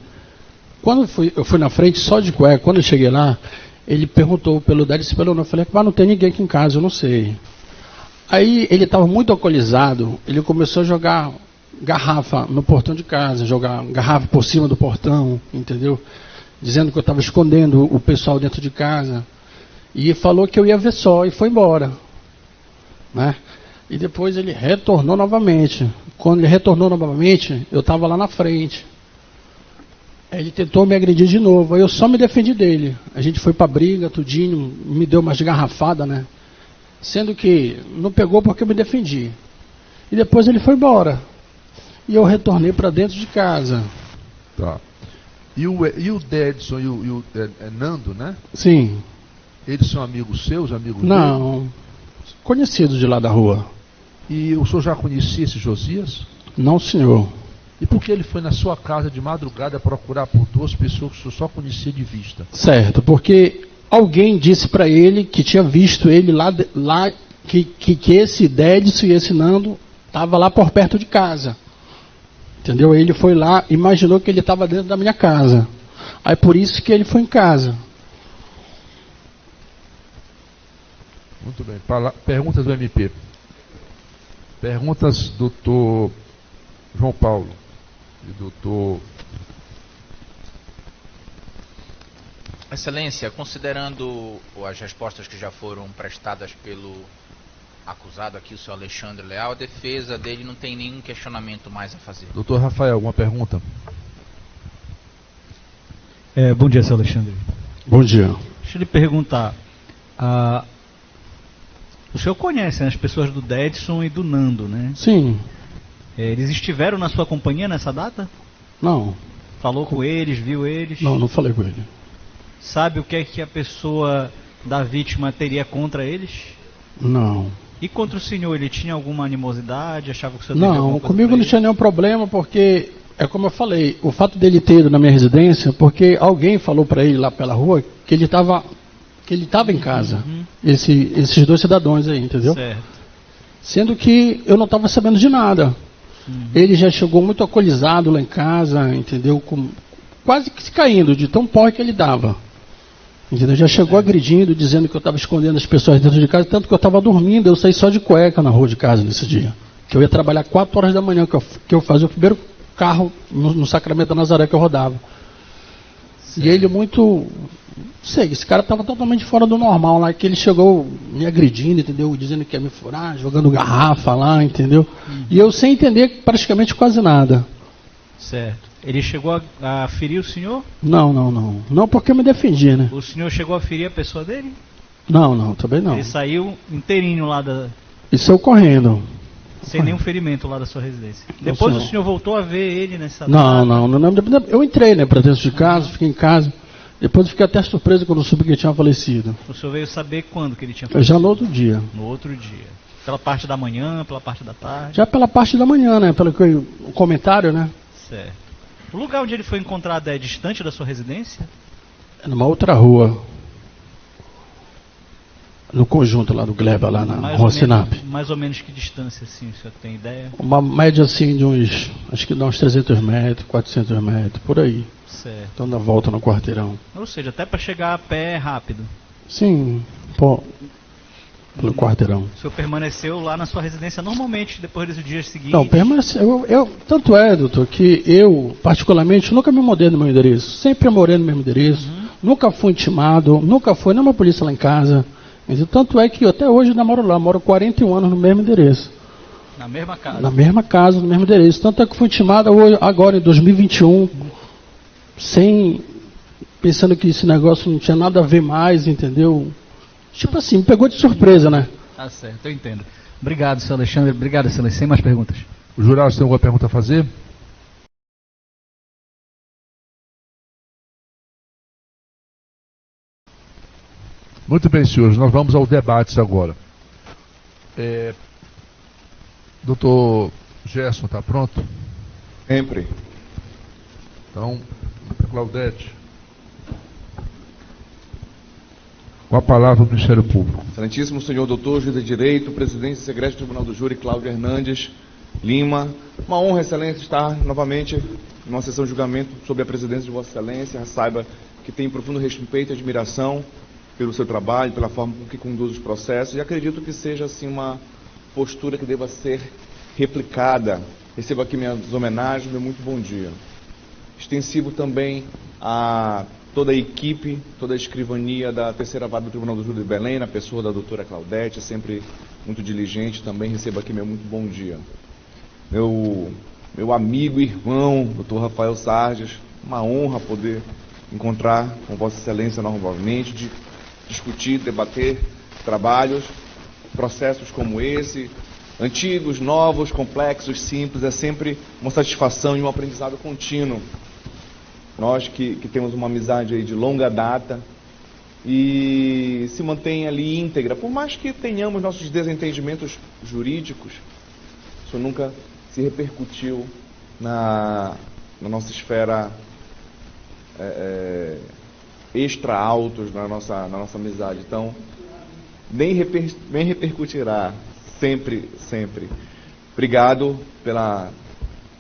Quando eu fui na frente, só de cueca, quando eu cheguei lá, ele perguntou pelo Dedson e pelo Nando. Eu falei, não tem ninguém aqui em casa, eu não sei. Aí ele estava muito alcoolizado, ele começou a jogar garrafa no portão de casa, jogar garrafa por cima do portão, entendeu? Dizendo que eu estava escondendo o pessoal dentro de casa. E falou que eu ia ver só e foi embora. Né? E depois ele retornou novamente. Quando ele retornou novamente, eu estava lá na frente. Ele tentou me agredir de novo, aí eu só me defendi dele. A gente foi pra briga, tudinho, me deu umas garrafadas, né? Sendo que não pegou porque eu me defendi. E depois ele foi embora. E eu retornei para dentro de casa. Tá. E o Dedson e o Nando, né? Sim. Eles são amigos seus, amigos dele? Não, conhecidos de lá da rua. E o senhor já conhecia esse Josias? Não, senhor. E por que ele foi na sua casa de madrugada procurar por duas pessoas que o senhor só conhecia de vista? Certo, porque alguém disse para ele que tinha visto ele lá que esse Dedson e esse Nando estava lá por perto de casa. Entendeu? Ele foi lá, imaginou que ele estava dentro da minha casa. Aí por isso que ele foi em casa. Muito bem. Perguntas do MP. Perguntas do doutor João Paulo e doutor... Excelência, considerando as respostas que já foram prestadas pelo acusado aqui, o senhor Alexandre Leal, a defesa dele não tem nenhum questionamento mais a fazer. Doutor Rafael, alguma pergunta? Bom dia, senhor Alexandre. Bom dia. Deixa eu lhe perguntar. O senhor conhece, né, as pessoas do Dedson e do Nando, né? Sim. Eles estiveram na sua companhia nessa data? Não. Falou com eles, viu eles? Não, não falei com ele. Sabe o que é que a pessoa da vítima teria contra eles? Não. E contra o senhor, ele tinha alguma animosidade? Achava que o senhor teve alguma Não, coisa comigo pra não ele? tinha nenhum problema, porque, é como eu falei, o fato dele ter ido na minha residência, porque alguém falou para ele lá pela rua que ele estava em casa. Esses dois cidadãos aí, entendeu? Certo. Sendo que eu não estava sabendo de nada. Ele já chegou muito alcoolizado lá em casa, entendeu? Quase que se caindo, de tão porre que ele dava. Entendeu? Já chegou agredindo, dizendo que eu estava escondendo as pessoas dentro de casa, tanto que eu estava dormindo, eu saí só de cueca na rua de casa nesse dia. Que eu ia trabalhar 4 horas da manhã, que eu fazia o primeiro carro no Sacramento da Nazaré que eu rodava. Certo. E ele muito... Sei, esse cara estava totalmente fora do normal lá, que ele chegou me agredindo, entendeu? Dizendo que ia me furar, jogando garrafa lá, entendeu? E eu sem entender praticamente quase nada. Certo. Ele chegou a ferir o senhor? Não. Não porque eu me defendi, né? O senhor chegou a ferir a pessoa dele? Não, também não. Ele saiu inteirinho lá da... E saiu correndo. Sem nenhum ferimento lá da sua residência. Depois o senhor voltou a ver ele nessa... Não. Eu entrei, né, pra dentro de casa, fiquei em casa. Depois eu fiquei até surpreso quando eu soube que ele tinha falecido. O senhor veio saber quando que ele tinha falecido? Já no outro dia. No outro dia. Pela parte da manhã, pela parte da tarde? Já pela parte da manhã, né? Pelo o comentário, né? Certo. O lugar onde ele foi encontrado é distante da sua residência? É numa outra rua. No conjunto lá do Gleba, lá na Rua Sinap. Mais ou menos que distância, assim, o senhor tem ideia? Uma média assim de uns, acho que dá uns 300 metros, 400 metros, por aí. Certo. Então dá volta no quarteirão. Ou seja, até para chegar a pé é rápido. Sim, pelo quarteirão. O senhor permaneceu lá na sua residência normalmente, depois dos dias seguintes? Não, permaneceu. Tanto é, doutor, que eu, particularmente, nunca me mudei no meu endereço. Sempre morei no mesmo endereço. Nunca fui intimado, nunca foi nenhuma polícia lá em casa. Mas tanto é que eu até hoje ainda moro lá, moro 41 anos no mesmo endereço. Na mesma casa? Na mesma casa, no mesmo endereço. Tanto é que fui intimado agora em 2021, pensando que esse negócio não tinha nada a ver mais, entendeu? Tipo assim, me pegou de surpresa, né? Tá certo, eu entendo. Obrigado, senhor Alexandre. Obrigado, excelência. Sem mais perguntas. O jurado tem alguma pergunta a fazer? Muito bem, senhores, nós vamos ao debate agora. Doutor Gerson, está pronto? Sempre. Então, Claudete. Com a palavra do Ministério Público. Excelentíssimo senhor doutor, juiz de direito, presidente e secretário do Tribunal do Júri, Cláudio Hernandes Lima. Uma honra, excelência, estar novamente numa sessão de julgamento sob a presidência de Vossa Excelência. Saiba que tenho profundo respeito e admiração pelo seu trabalho, pela forma com que conduz os processos, e acredito que seja assim uma postura que deva ser replicada. Recebo aqui minhas homenagens, meu muito bom dia. Extensivo também a toda a equipe, toda a escrivania da terceira vara do Tribunal do Júri de Belém, na pessoa da doutora Claudete, sempre muito diligente, também recebo aqui meu muito bom dia. Meu amigo e irmão, doutor Rafael Sarges, uma honra poder encontrar com Vossa Excelência novamente, de discutir, debater trabalhos, processos como esse, antigos, novos, complexos, simples, é sempre uma satisfação e um aprendizado contínuo. Nós que temos uma amizade aí de longa data e se mantém ali íntegra, por mais que tenhamos nossos desentendimentos jurídicos, isso nunca se repercutiu na nossa esfera extra-autos, na nossa amizade. Então, nem repercutirá, sempre. Obrigado pela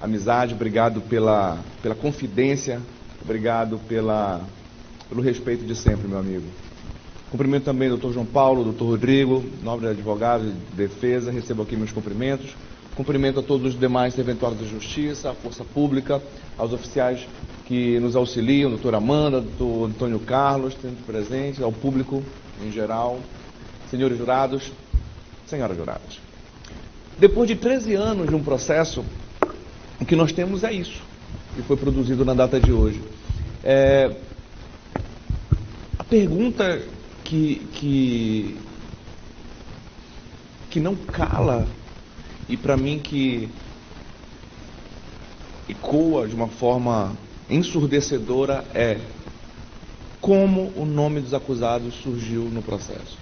amizade, obrigado pela confidência, obrigado pelo respeito de sempre, meu amigo. Cumprimento também o doutor João Paulo, o doutor Rodrigo, nobre advogado de defesa, recebo aqui meus cumprimentos. Cumprimento a todos os demais serventuários da Justiça, à Força Pública, aos oficiais que nos auxiliam, doutor Amanda, doutor Antônio Carlos, sempre presente, ao público em geral, senhores jurados, senhoras juradas. Depois de 13 anos de um processo, o que nós temos é isso, que foi produzido na data de hoje. A pergunta que não cala, e para mim que ecoa de uma forma ensurdecedora é: como o nome dos acusados surgiu no processo?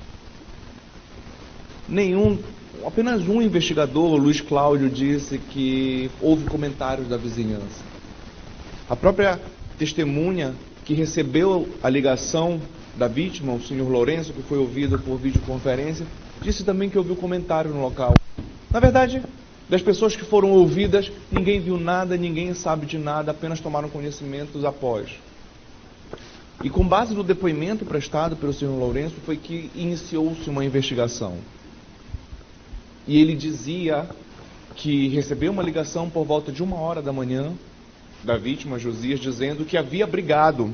Apenas um investigador, o Luiz Cláudio, disse que houve comentários da vizinhança. A própria testemunha que recebeu a ligação da vítima, o senhor Lourenço, que foi ouvido por videoconferência, disse também que ouviu comentário no local. Na verdade, das pessoas que foram ouvidas, ninguém viu nada, ninguém sabe de nada, apenas tomaram conhecimentos após. E com base no depoimento prestado pelo senhor Lourenço, foi que iniciou-se uma investigação. E ele dizia que recebeu uma ligação por volta de 1h da manhã da vítima, Josias, dizendo que havia brigado.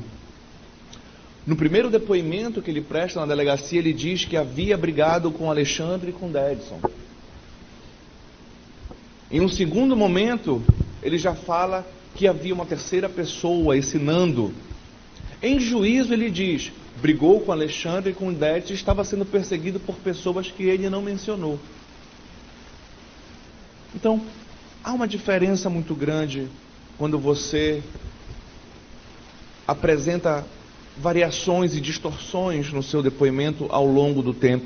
No primeiro depoimento que ele presta na delegacia, ele diz que havia brigado com Alexandre e com Dedson. Em um segundo momento, ele já fala que havia uma terceira pessoa, esse Nando. Em juízo, ele diz: brigou com Alexandre e com Dedson e estava sendo perseguido por pessoas que ele não mencionou. Então, há uma diferença muito grande quando você apresenta variações e distorções no seu depoimento ao longo do tempo.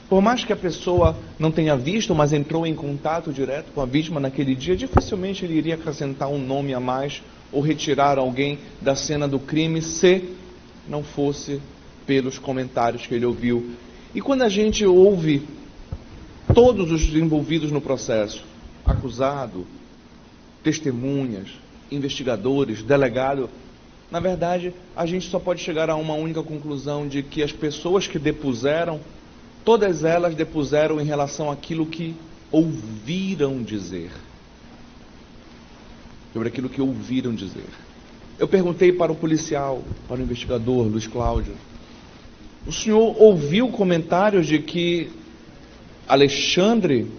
Por mais que a pessoa não tenha visto, mas entrou em contato direto com a vítima naquele dia, dificilmente ele iria acrescentar um nome a mais ou retirar alguém da cena do crime se não fosse pelos comentários que ele ouviu. E quando a gente ouve todos os envolvidos no processo, acusado, testemunhas, investigadores, delegado, na verdade, a gente só pode chegar a uma única conclusão, de que as pessoas que depuseram, todas elas depuseram em relação àquilo que ouviram dizer. Sobre aquilo que ouviram dizer. Eu perguntei para o policial, para o investigador, Luiz Cláudio: o senhor ouviu comentários de que Alexandre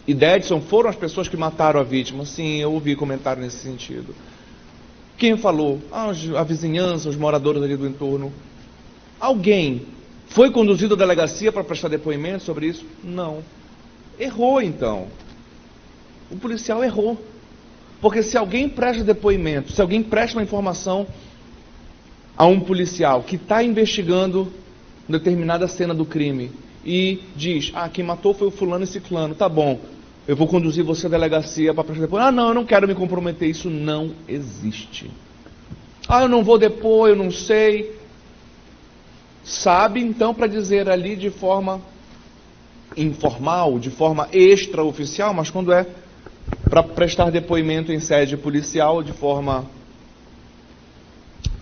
e Dedson foram as pessoas que mataram a vítima? Sim, eu ouvi comentário nesse sentido. Quem falou? A vizinhança, os moradores ali do entorno. Alguém foi conduzido à delegacia para prestar depoimento sobre isso? Não. Errou, então. O policial errou. Porque se alguém presta depoimento, se alguém presta uma informação a um policial que está investigando determinada cena do crime e diz: quem matou foi o fulano e ciclano, tá bom, eu vou conduzir você à delegacia para prestar depoimento. Não, eu não quero me comprometer. Isso não existe. Eu não vou depor, eu não sei. Sabe, então, para dizer ali de forma informal, de forma extraoficial, mas quando é para prestar depoimento em sede policial, de forma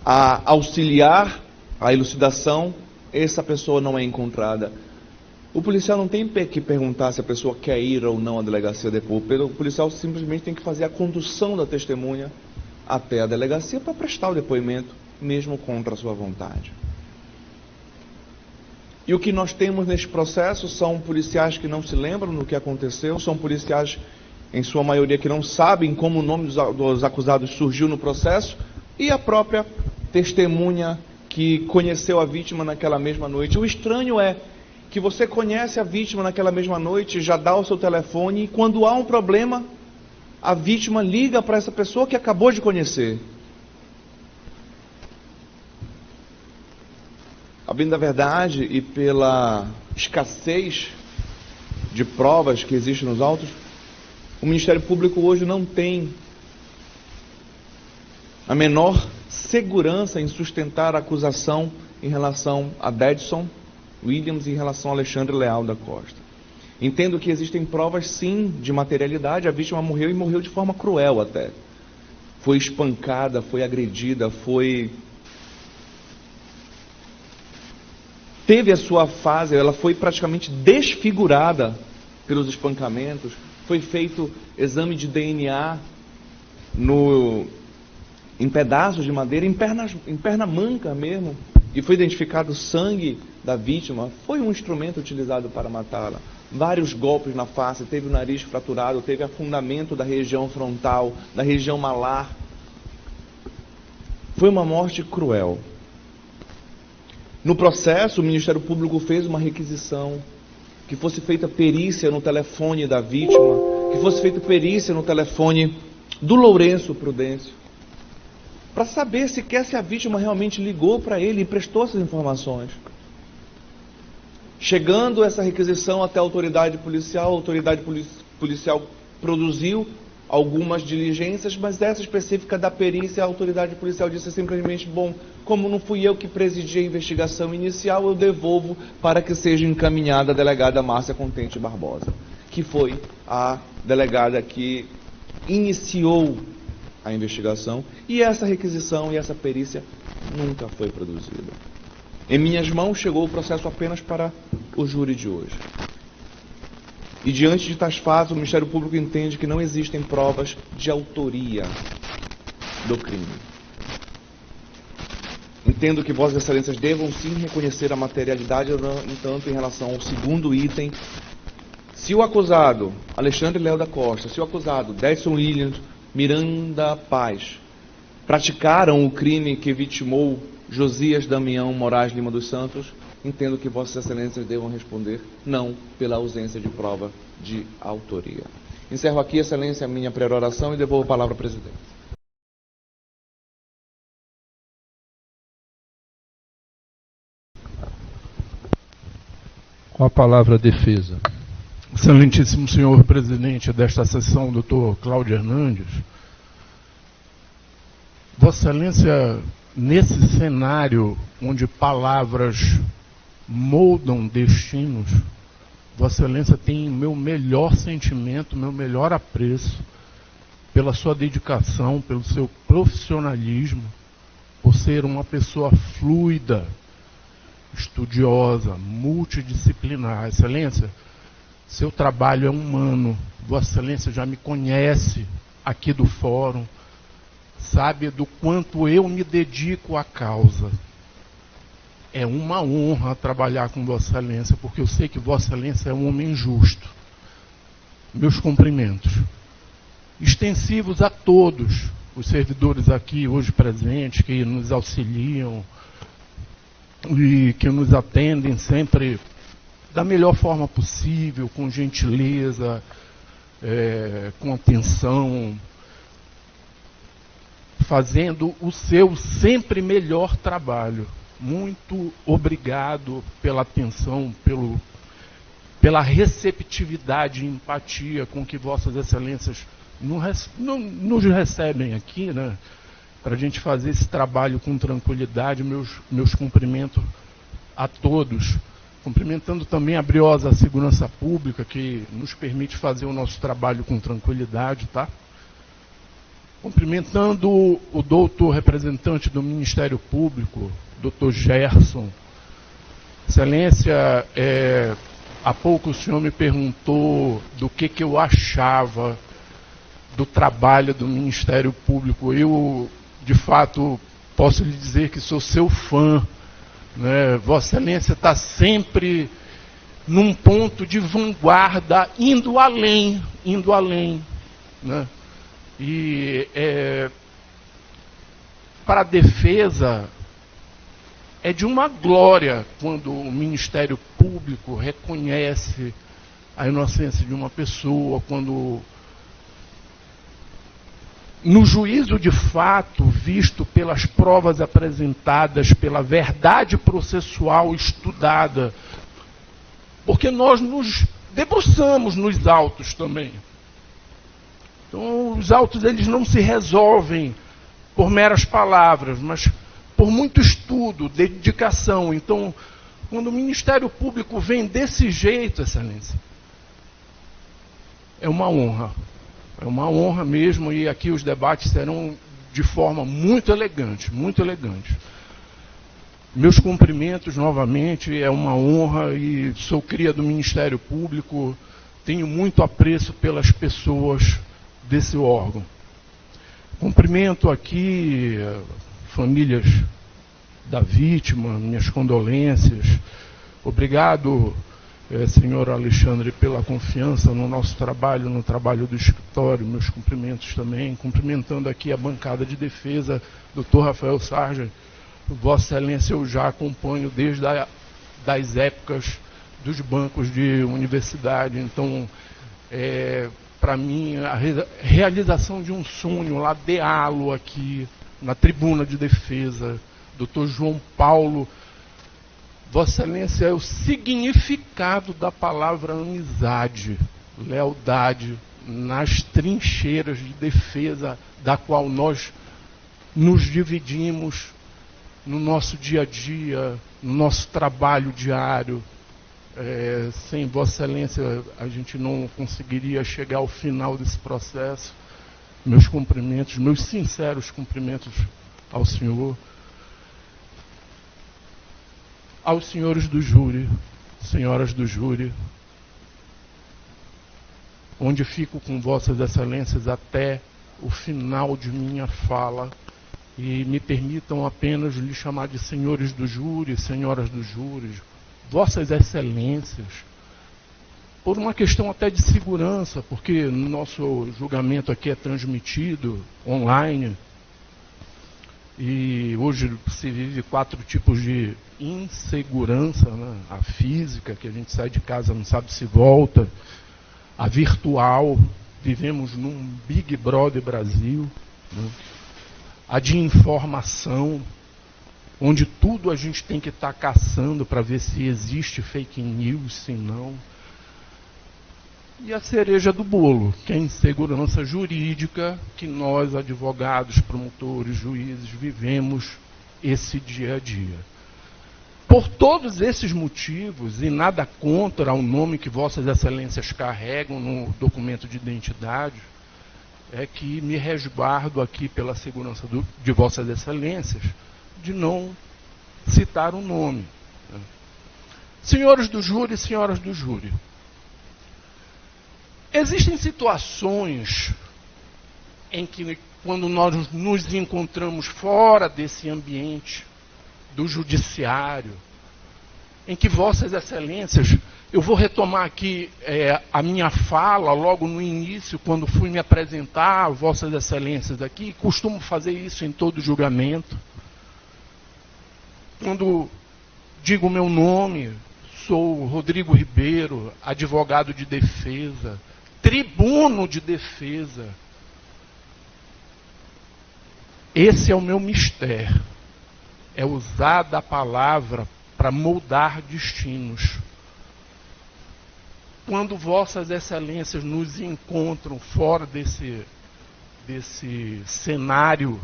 a auxiliar a elucidação, essa pessoa não é encontrada. O policial não tem que perguntar se a pessoa quer ir ou não à delegacia depor. O policial simplesmente tem que fazer a condução da testemunha até a delegacia para prestar o depoimento, mesmo contra a sua vontade. E o que nós temos neste processo são policiais que não se lembram do que aconteceu, são policiais, em sua maioria, que não sabem como o nome dos acusados surgiu no processo, e a própria testemunha que conheceu a vítima naquela mesma noite. O estranho é que você conhece a vítima naquela mesma noite, já dá o seu telefone, e quando há um problema, a vítima liga para essa pessoa que acabou de conhecer. A bem da verdade, e pela escassez de provas que existe nos autos, o Ministério Público hoje não tem a menor segurança em sustentar a acusação em relação a Dedson Williams e em relação a Alexandre Leal da Costa. Entendo que existem provas, sim, de materialidade. A vítima morreu, e morreu de forma cruel até. Foi espancada, foi agredida, teve a sua fase, ela foi praticamente desfigurada pelos espancamentos. Foi feito exame de DNA em pedaços de madeira, em perna manca mesmo, e foi identificado o sangue da vítima. Foi um instrumento utilizado para matá-la. Vários golpes na face, teve o nariz fraturado, teve afundamento da região frontal, da região malar. Foi uma morte cruel. No processo, o Ministério Público fez uma requisição, que fosse feita perícia no telefone da vítima, que fosse feita perícia no telefone do Lourenço Prudêncio, para saber sequer se a vítima realmente ligou para ele e prestou essas informações. Chegando essa requisição até a autoridade policial produziu algumas diligências, mas dessa específica da perícia, a autoridade policial disse simplesmente, bom, como não fui eu que presidi a investigação inicial, eu devolvo para que seja encaminhada a delegada Márcia Contente Barbosa, que foi a delegada que iniciou a investigação, e essa requisição e essa perícia nunca foi produzida. Em minhas mãos chegou o processo apenas para o júri de hoje. E diante de tais fatos, o Ministério Público entende que não existem provas de autoria do crime. Entendo que Vossas Excelências devam sim reconhecer a materialidade, entanto, em relação ao segundo item, se o acusado, Alexandre Léo da Costa, se o acusado, Deidson Williams Miranda Paz, praticaram o crime que vitimou Josias Damião Moraes Lima dos Santos, entendo que Vossas Excelências devam responder não, pela ausência de prova de autoria. Encerro aqui, Excelência, a minha peroração e devolvo a palavra ao presidente. Com a palavra a defesa. Excelentíssimo senhor presidente desta sessão, doutor Cláudio Hernandes, Vossa Excelência, nesse cenário onde palavras moldam destinos, Vossa Excelência tem meu melhor sentimento, meu melhor apreço pela sua dedicação, pelo seu profissionalismo, por ser uma pessoa fluida, estudiosa, multidisciplinar. Excelência, seu trabalho é humano. Vossa Excelência já me conhece aqui do fórum, sabe do quanto eu me dedico à causa. É uma honra trabalhar com Vossa Excelência, porque eu sei que Vossa Excelência é um homem justo. Meus cumprimentos extensivos a todos os servidores aqui hoje presentes, que nos auxiliam e que nos atendem sempre da melhor forma possível, com gentileza, com atenção, fazendo o seu sempre melhor trabalho. Muito obrigado pela atenção, pela receptividade e empatia com que Vossas Excelências nos recebem aqui, né, para a gente fazer esse trabalho com tranquilidade. Meus cumprimentos a todos. Cumprimentando também a briosa Segurança Pública, que nos permite fazer o nosso trabalho com tranquilidade, tá? Cumprimentando o doutor representante do Ministério Público, doutor Gerson. Excelência, há pouco o senhor me perguntou do que eu achava do trabalho do Ministério Público. Eu, de fato, posso lhe dizer que sou seu fã, né? Vossa Excelência está sempre num ponto de vanguarda, indo além, né? E para a defesa é de uma glória quando o Ministério Público reconhece a inocência de uma pessoa, quando no juízo de fato, visto pelas provas apresentadas, pela verdade processual estudada, porque nós nos debruçamos nos autos também. Então, os autos eles não se resolvem por meras palavras, mas por muito estudo, dedicação. Então, quando o Ministério Público vem desse jeito, Excelência, é uma honra. É uma honra mesmo, e aqui os debates serão de forma muito elegante, muito elegante. Meus cumprimentos novamente, é uma honra, e sou cria do Ministério Público, tenho muito apreço pelas pessoas desse órgão. Cumprimento aqui famílias da vítima, minhas condolências. Obrigado, senhor Alexandre, pela confiança no nosso trabalho, no trabalho do escritório. Meus cumprimentos também. Cumprimentando aqui a bancada de defesa, doutor Rafael Sargent. Vossa Excelência eu já acompanho desde das épocas dos bancos de universidade. Então, para mim, a realização de um sonho, ladeá-lo aqui na tribuna de defesa, Dr. João Paulo. Vossa Excelência é o significado da palavra amizade, lealdade, nas trincheiras de defesa da qual nós nos dividimos no nosso dia a dia, no nosso trabalho diário. Sem Vossa Excelência, a gente não conseguiria chegar ao final desse processo. Meus cumprimentos, meus sinceros cumprimentos ao senhor. Aos senhores do júri, senhoras do júri, onde fico com Vossas Excelências até o final de minha fala, e me permitam apenas lhe chamar de senhores do júri, senhoras do júri, Vossas Excelências, por uma questão até de segurança, porque no nosso julgamento aqui é transmitido online, e hoje se vive 4 tipos de insegurança, né? A física, que a gente sai de casa não sabe se volta, a virtual, vivemos num Big Brother Brasil, né? A de informação, onde tudo a gente tem que estar caçando para ver se existe fake news, se não. E a cereja do bolo, que é a insegurança jurídica que nós, advogados, promotores, juízes, vivemos esse dia a dia. Por todos esses motivos, e nada contra o nome que Vossas Excelências carregam no documento de identidade, é que me resguardo aqui pela segurança de Vossas Excelências de não citar o nome. Senhores do júri e senhoras do júri, existem situações em que, quando nós nos encontramos fora desse ambiente do judiciário, em que Vossas Excelências, eu vou retomar aqui a minha fala logo no início, quando fui me apresentar a Vossas Excelências aqui, costumo fazer isso em todo julgamento. Quando digo o meu nome, sou Rodrigo Ribeiro, advogado de defesa, tribuno de defesa. Esse é o meu mistério. É usar da palavra para moldar destinos. Quando Vossas Excelências nos encontram fora desse cenário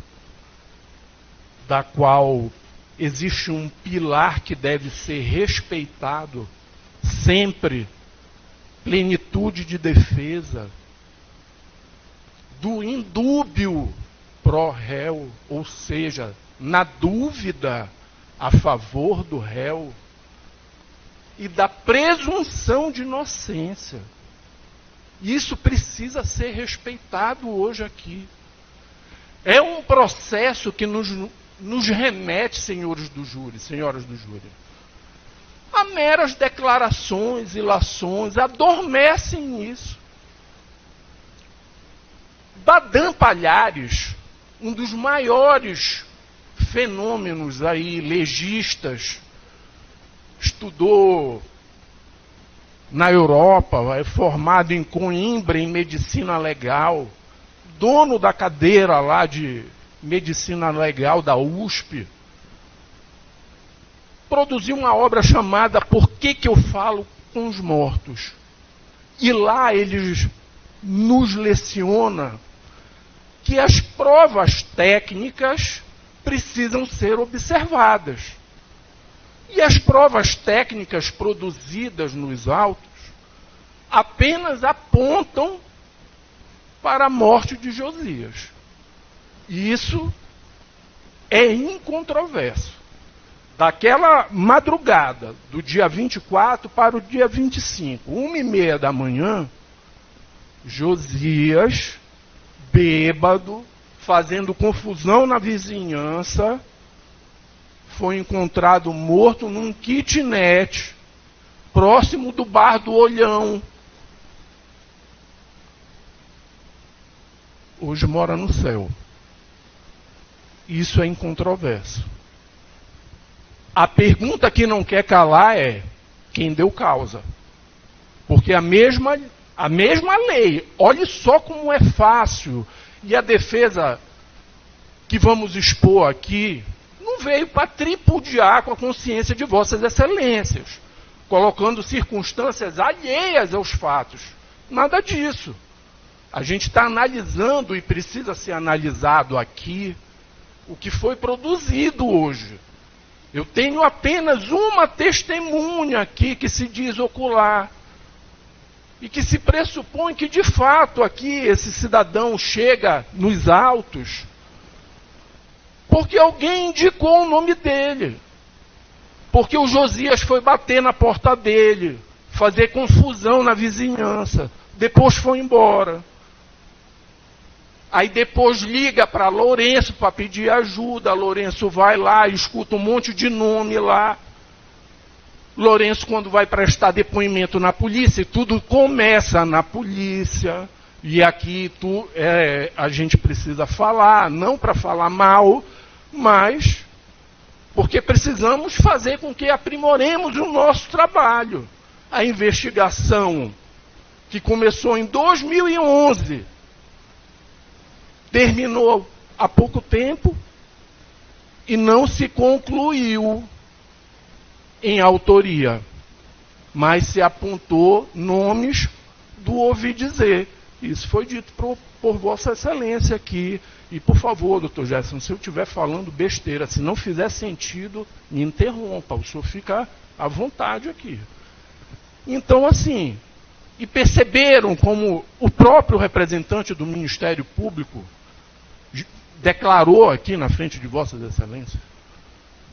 da qual existe um pilar que deve ser respeitado sempre, plenitude de defesa, do indúbio pró réu, ou seja, na dúvida a favor do réu, e da presunção de inocência. Isso precisa ser respeitado hoje aqui. É um processo que nos remete, senhores do júri, senhoras do júri, a meras declarações, ilações, adormecem nisso. Badan Palhares, um dos maiores fenômenos aí, legistas, estudou na Europa, é formado em Coimbra, em medicina legal, dono da cadeira lá de medicina legal da USP, produziu uma obra chamada Por que eu falo com os mortos? E lá ele nos leciona que as provas técnicas precisam ser observadas. E as provas técnicas produzidas nos autos apenas apontam para a morte de Josias. E isso é incontroverso. Daquela madrugada, do dia 24 para o dia 25, 1h30 da manhã, Josias, bêbado, fazendo confusão na vizinhança, foi encontrado morto num kitnet, próximo do bar do Olhão. Hoje mora no céu. Isso é incontroverso. A pergunta que não quer calar é: quem deu causa? Porque a mesma A mesma lei. Olhe só como é fácil. E a defesa que vamos expor aqui não veio para tripudiar com a consciência de vossas excelências, colocando circunstâncias alheias aos fatos. Nada disso. A gente está analisando, e precisa ser analisado aqui, o que foi produzido hoje. Eu tenho apenas uma testemunha aqui que se diz ocular. E que se pressupõe que, de fato, aqui esse cidadão chega nos autos porque alguém indicou o nome dele. Porque o Josias foi bater na porta dele, fazer confusão na vizinhança. Depois foi embora. Aí depois liga para Lourenço para pedir ajuda. Lourenço vai lá, escuta um monte de nome lá. Lourenço, quando vai prestar depoimento na polícia, tudo começa na polícia. E aqui a gente precisa falar, não para falar mal, mas porque precisamos fazer com que aprimoremos o nosso trabalho. A investigação que começou em 2011, terminou há pouco tempo e não se concluiu em autoria, mas se apontou nomes do ouvi dizer. Isso foi dito por Vossa Excelência aqui. E, por favor, doutor Gerson, se eu estiver falando besteira, se não fizer sentido, me interrompa. O senhor fica à vontade aqui. Então, assim, e perceberam como o próprio representante do Ministério Público declarou aqui na frente de Vossas Excelências: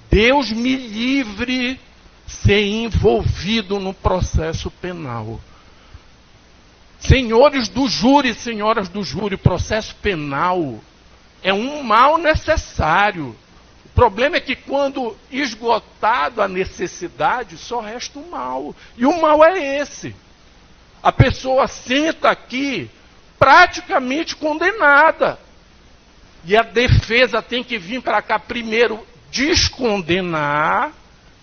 Deus me livre ser envolvido no processo penal. Senhores do júri, senhoras do júri, processo penal é um mal necessário. O problema é que quando esgotado a necessidade, só resta o mal. E o mal é esse. A pessoa senta aqui praticamente condenada. E a defesa tem que vir para cá primeiro descondenar,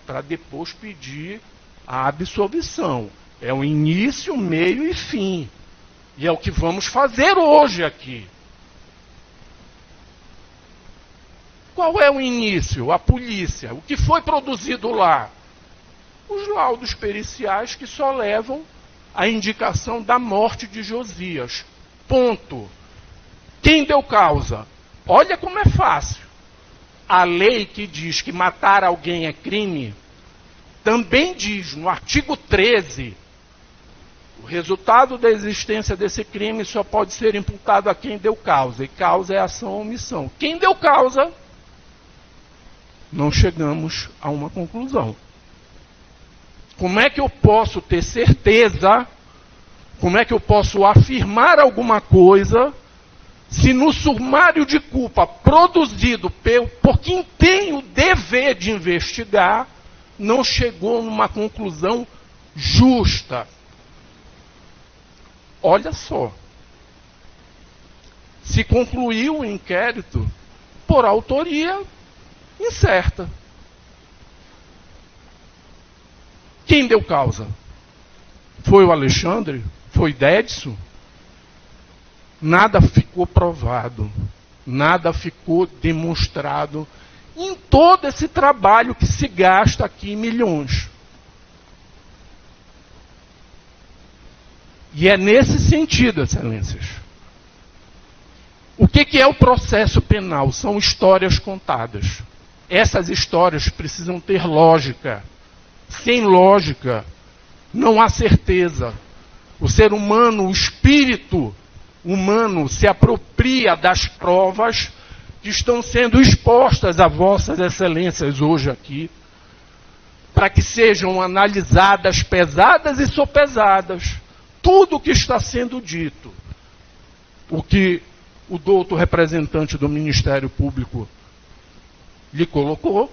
para depois pedir a absolvição. É o início, meio e fim. E é o que vamos fazer hoje aqui. Qual é o início? A polícia. O que foi produzido lá? Os laudos periciais que só levam à indicação da morte de Josias. Ponto. Quem deu causa? Olha como é fácil. A lei que diz que matar alguém é crime, também diz no artigo 13, o resultado da existência desse crime só pode ser imputado a quem deu causa. E causa é ação ou omissão. Quem deu causa? Não chegamos a uma conclusão. Como é que eu posso ter certeza? Como é que eu posso afirmar alguma coisa se no sumário de culpa produzido por quem tem o dever de investigar, não chegou numa conclusão justa? Olha só. Se concluiu o inquérito por autoria incerta. Quem deu causa? Foi o Alexandre? Foi Dédson? Nada ficou provado. Nada ficou demonstrado em todo esse trabalho que se gasta aqui em milhões. E é nesse sentido, excelências. O que é o processo penal? São histórias contadas. Essas histórias precisam ter lógica. Sem lógica, não há certeza. O ser humano, o espírito humano, se apropria das provas que estão sendo expostas a vossas excelências hoje aqui, para que sejam analisadas, pesadas e sopesadas. Tudo o que está sendo dito. O que o doutor representante do Ministério Público lhe colocou,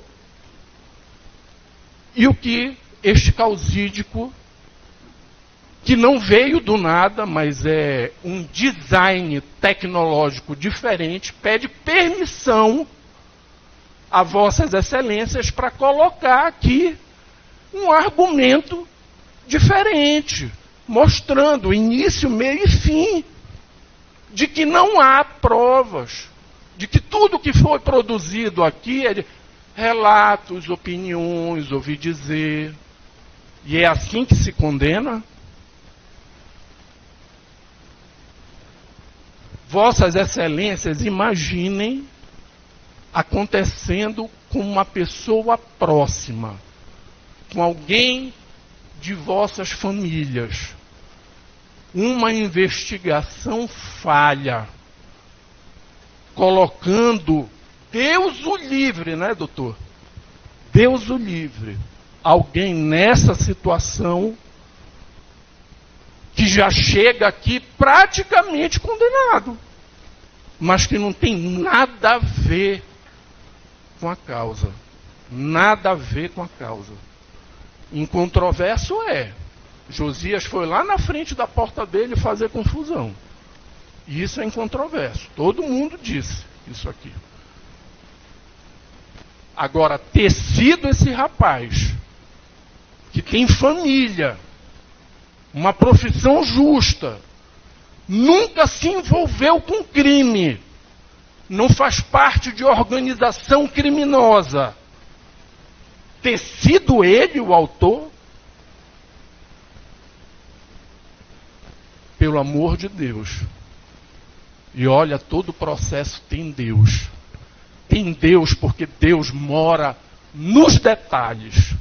e o que este causídico, que não veio do nada, mas é um design tecnológico diferente, pede permissão a vossas excelências para colocar aqui um argumento diferente. mostrando início, meio e fim, de que não há provas, de que tudo que foi produzido aqui é de relatos, opiniões, ouvi dizer, e é assim que se condena? Vossas Excelências, imaginem acontecendo com uma pessoa próxima, com alguém de vossas famílias, uma investigação falha, colocando, Deus o livre, né, doutor? Deus o livre, alguém nessa situação que já chega aqui praticamente condenado, mas que não tem nada a ver com a causa. Nada a ver com a causa. Incontroverso é. Josias foi lá na frente da porta dele fazer confusão. E isso é incontroverso. Todo mundo disse isso aqui. Agora, ter sido esse rapaz, que tem família, uma profissão justa, nunca se envolveu com crime, não faz parte de organização criminosa, ter sido ele o autor, pelo amor de Deus. E olha, todo o processo tem Deus. Tem Deus porque Deus mora nos detalhes.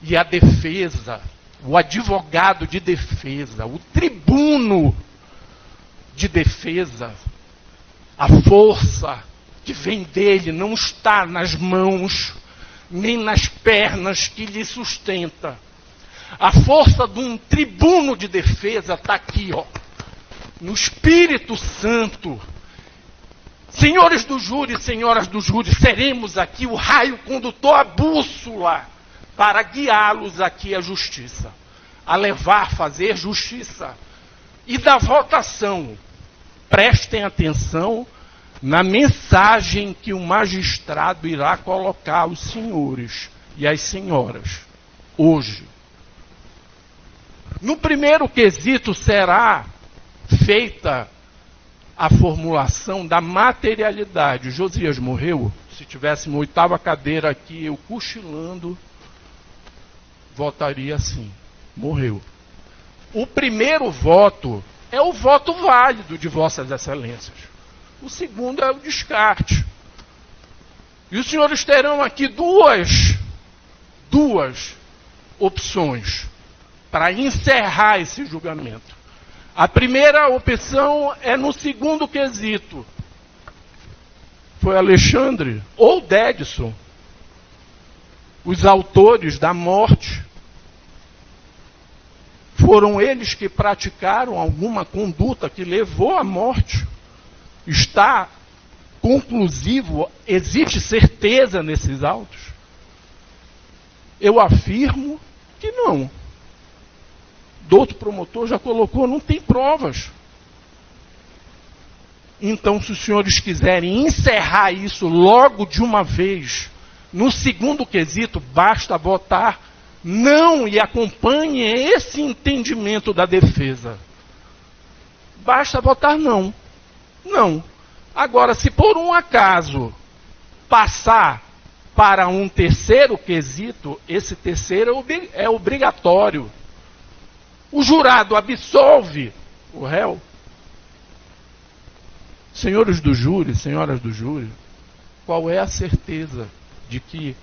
E a defesa, o advogado de defesa, o tribuno de defesa, a força que vem dele não está nas mãos, nem nas pernas que lhe sustenta. A força de um tribuno de defesa está aqui, ó, no Espírito Santo. Senhores do júri, senhoras do júri, seremos aqui o raio condutor, a bússola, para guiá-los aqui à justiça, a levar, fazer justiça. E da votação, prestem atenção na mensagem que o magistrado irá colocar aos senhores e às senhoras, hoje. No primeiro quesito será feita a formulação da materialidade. Josias morreu? Se tivesse uma oitava cadeira aqui, eu cochilando, votaria assim. Morreu. O primeiro voto é o voto válido de Vossas Excelências. O segundo é o descarte. E os senhores terão aqui duas opções para encerrar esse julgamento. A primeira opção é no segundo quesito. Foi Alexandre ou Dedson, os autores da morte. Foram eles que praticaram alguma conduta que levou à morte. Está conclusivo, existe certeza nesses autos? Eu afirmo que não. Doutor promotor já colocou, não tem provas. Então, se os senhores quiserem encerrar isso logo de uma vez, no segundo quesito, basta votar não e acompanhem esse entendimento da defesa. Basta votar não. Não. Agora, se por um acaso passar para um terceiro quesito, esse terceiro é obrigatório. O jurado absolve o réu. Senhores do júri, senhoras do júri, qual é a certeza de que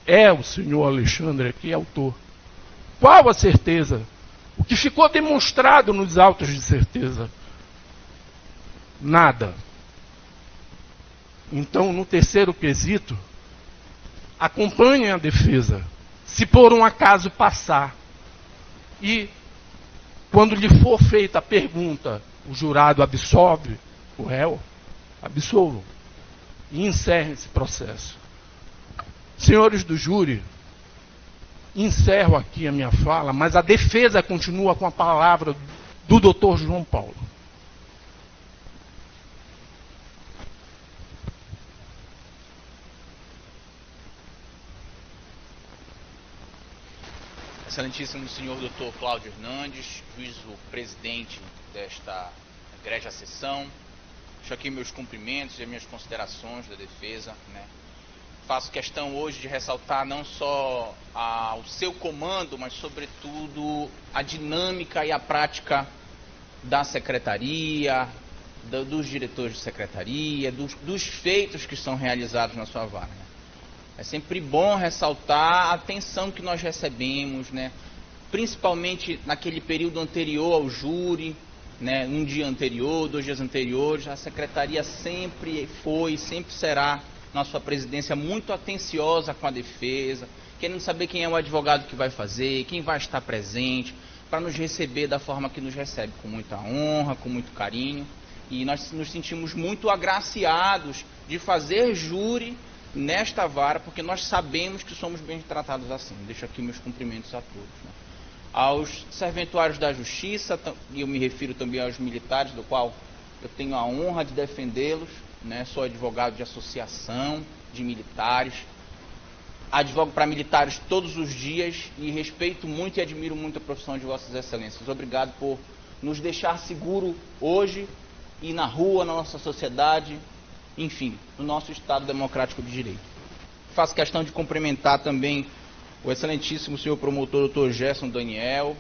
é o senhor Alexandre aqui autor? Qual a certeza? O que ficou demonstrado nos autos de certeza? Nada. Então, no terceiro quesito, acompanhem a defesa. Se por um acaso passar e quando lhe for feita a pergunta, o jurado absolve o réu, absolvam e encerrem esse processo. Senhores do júri, encerro aqui a minha fala, mas a defesa continua com a palavra do Dr. João Paulo. Excelentíssimo senhor Dr. Cláudio Hernandes, juízo-presidente desta egregia sessão, deixo aqui meus cumprimentos e minhas considerações da defesa, né? Faço questão hoje de ressaltar não só o seu comando, mas sobretudo a dinâmica e a prática da secretaria, dos diretores de secretaria, dos feitos que são realizados na sua vara, né? É sempre bom ressaltar a atenção que nós recebemos, né? Principalmente naquele período anterior ao júri, né? Um dia anterior, 2 dias anteriores, a secretaria sempre foi, sempre será, na sua presidência, muito atenciosa com a defesa, querendo saber quem é o advogado que vai fazer, quem vai estar presente, para nos receber da forma que nos recebe, com muita honra, com muito carinho. E nós nos sentimos muito agraciados de fazer júri nesta vara, porque nós sabemos que somos bem tratados assim. Deixo aqui meus cumprimentos a todos, né? Aos serventuários da Justiça, e eu me refiro também aos militares, do qual eu tenho a honra de defendê-los, né? Sou advogado de associação de militares, advogo para militares todos os dias e respeito muito e admiro muito a profissão de Vossas Excelências. Obrigado por nos deixar seguro hoje e na rua, na nossa sociedade, enfim, no nosso Estado Democrático de Direito. Faço questão de cumprimentar também o excelentíssimo senhor promotor Dr. Gerson Daniel,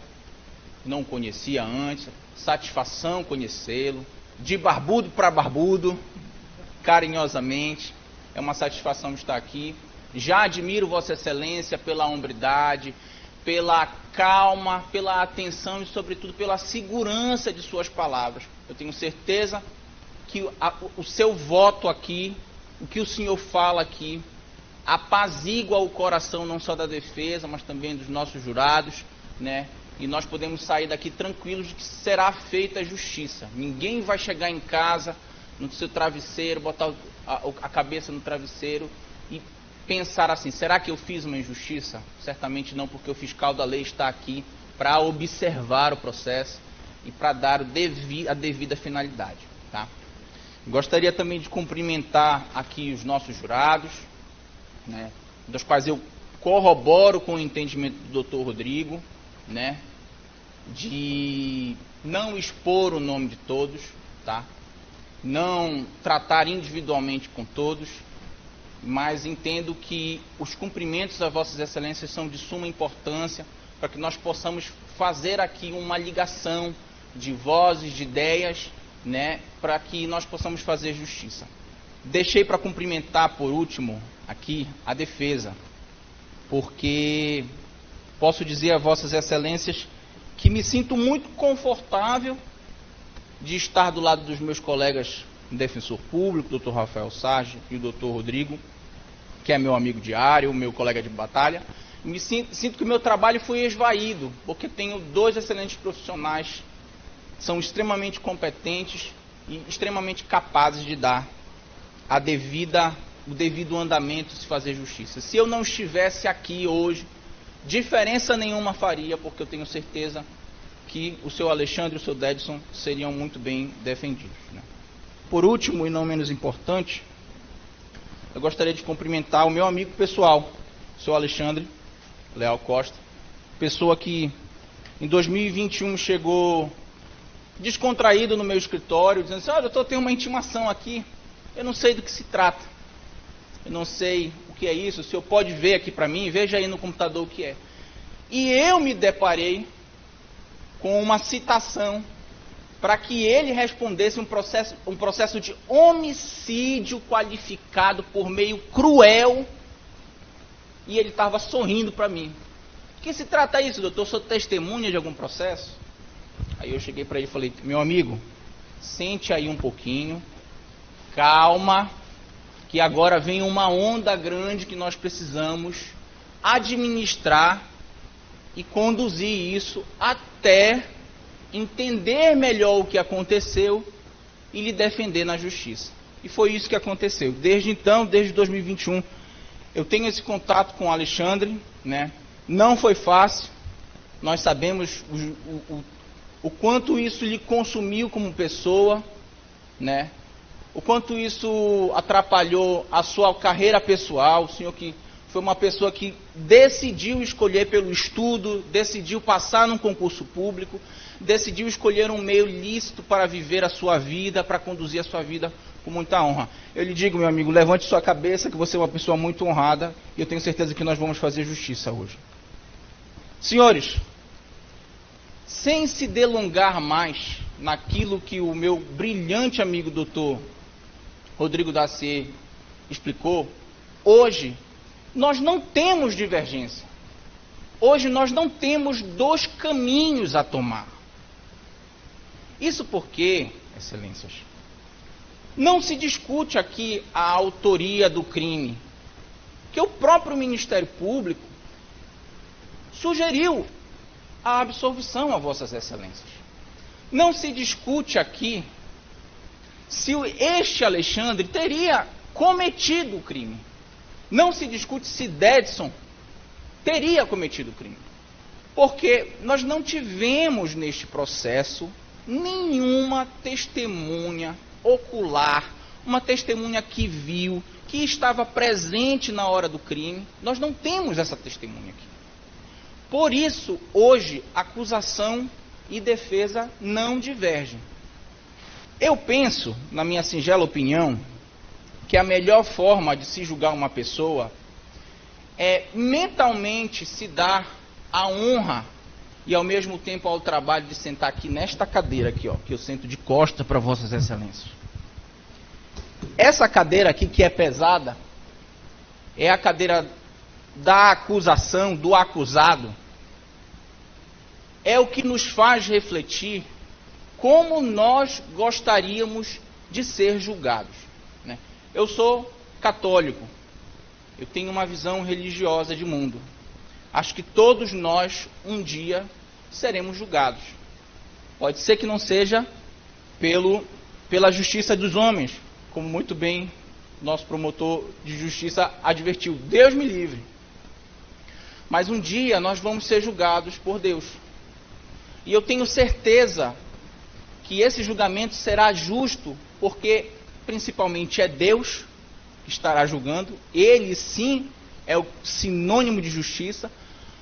não o conhecia antes, satisfação conhecê-lo, de barbudo para barbudo, carinhosamente, é uma satisfação estar aqui. Já admiro Vossa Excelência pela hombridade, pela calma, pela atenção e, sobretudo, pela segurança de suas palavras. Eu tenho certeza que o seu voto aqui, o que o senhor fala aqui, apazigua o coração não só da defesa, mas também dos nossos jurados, né? E nós podemos sair daqui tranquilos de que será feita a justiça. Ninguém vai chegar em casa, no seu travesseiro, botar a cabeça no travesseiro e pensar assim, será que eu fiz uma injustiça? Certamente não, porque o fiscal da lei está aqui para observar o processo e para dar a devida finalidade, tá? Gostaria também de cumprimentar aqui os nossos jurados, né, dos quais eu corroboro com o entendimento do Dr. Rodrigo, né, de não expor o nome de todos, tá? Não tratar individualmente com todos, mas entendo que os cumprimentos a Vossas Excelências são de suma importância para que nós possamos fazer aqui uma ligação de vozes, de ideias, né, para que nós possamos fazer justiça. Deixei para cumprimentar, por último, aqui, a defesa, porque posso dizer a Vossas Excelências que me sinto muito confortável de estar do lado dos meus colegas defensor público, Dr. Rafael Sarge e o Dr. Rodrigo, que é meu amigo diário, meu colega de batalha. Me sinto que o meu trabalho foi esvaído, porque tenho 2 excelentes profissionais, são extremamente competentes e extremamente capazes de dar o devido andamento, se fazer justiça. Se eu não estivesse aqui hoje, diferença nenhuma faria, porque eu tenho certeza que o seu Alexandre e o seu Dedson seriam muito bem defendidos, né? Por último, e não menos importante, eu gostaria de cumprimentar o meu amigo pessoal, o seu Alexandre Leal Costa, pessoa que em 2021 chegou descontraído no meu escritório, dizendo assim, olha, doutor, tem uma intimação aqui, eu não sei do que se trata, eu não sei o que é isso, o senhor pode ver aqui para mim, veja aí no computador o que é. E eu me deparei com uma citação para que ele respondesse um processo de homicídio qualificado por meio cruel, e ele estava sorrindo para mim. De que se trata isso, doutor? Sou testemunha de algum processo? Aí eu cheguei para ele e falei, meu amigo, sente aí um pouquinho, calma, que agora vem uma onda grande que nós precisamos administrar e conduzir isso até entender melhor o que aconteceu e lhe defender na justiça. E foi isso que aconteceu. Desde então, desde 2021, eu tenho esse contato com o Alexandre, né? Não foi fácil, nós sabemos o quanto isso lhe consumiu como pessoa, né? O quanto isso atrapalhou a sua carreira pessoal, o senhor que foi uma pessoa que decidiu escolher pelo estudo, decidiu passar num concurso público, decidiu escolher um meio lícito para viver a sua vida, para conduzir a sua vida com muita honra. Eu lhe digo, meu amigo, levante sua cabeça, que você é uma pessoa muito honrada, e eu tenho certeza que nós vamos fazer justiça hoje. Senhores, sem se delongar mais naquilo que o meu brilhante amigo doutor Rodrigo Dacier explicou, hoje nós não temos divergência. Hoje nós não temos dois caminhos a tomar. Isso porque, excelências, não se discute aqui a autoria do crime, que o próprio Ministério Público sugeriu a absolvição a vossas excelências. Não se discute aqui se este Alexandre teria cometido o crime. Não se discute se Dedson teria cometido o crime. Porque nós não tivemos neste processo nenhuma testemunha ocular, uma testemunha que viu, que estava presente na hora do crime. Nós não temos essa testemunha aqui. Por isso, hoje, acusação e defesa não divergem. Eu penso, na minha singela opinião, que a melhor forma de se julgar uma pessoa é mentalmente se dar a honra e ao mesmo tempo ao trabalho de sentar aqui nesta cadeira aqui, ó, que eu sento de costa para vossas excelências. Essa cadeira aqui que é pesada é a cadeira da acusação, do acusado. É o que nos faz refletir como nós gostaríamos de ser julgados, né? Eu sou católico, eu tenho uma visão religiosa de mundo. Acho que todos nós, um dia, seremos julgados. Pode ser que não seja pela justiça dos homens, como muito bem nosso promotor de justiça advertiu. Deus me livre. Mas um dia nós vamos ser julgados por Deus. E eu tenho certeza que esse julgamento será justo, porque principalmente é Deus que estará julgando. Ele sim é o sinônimo de justiça,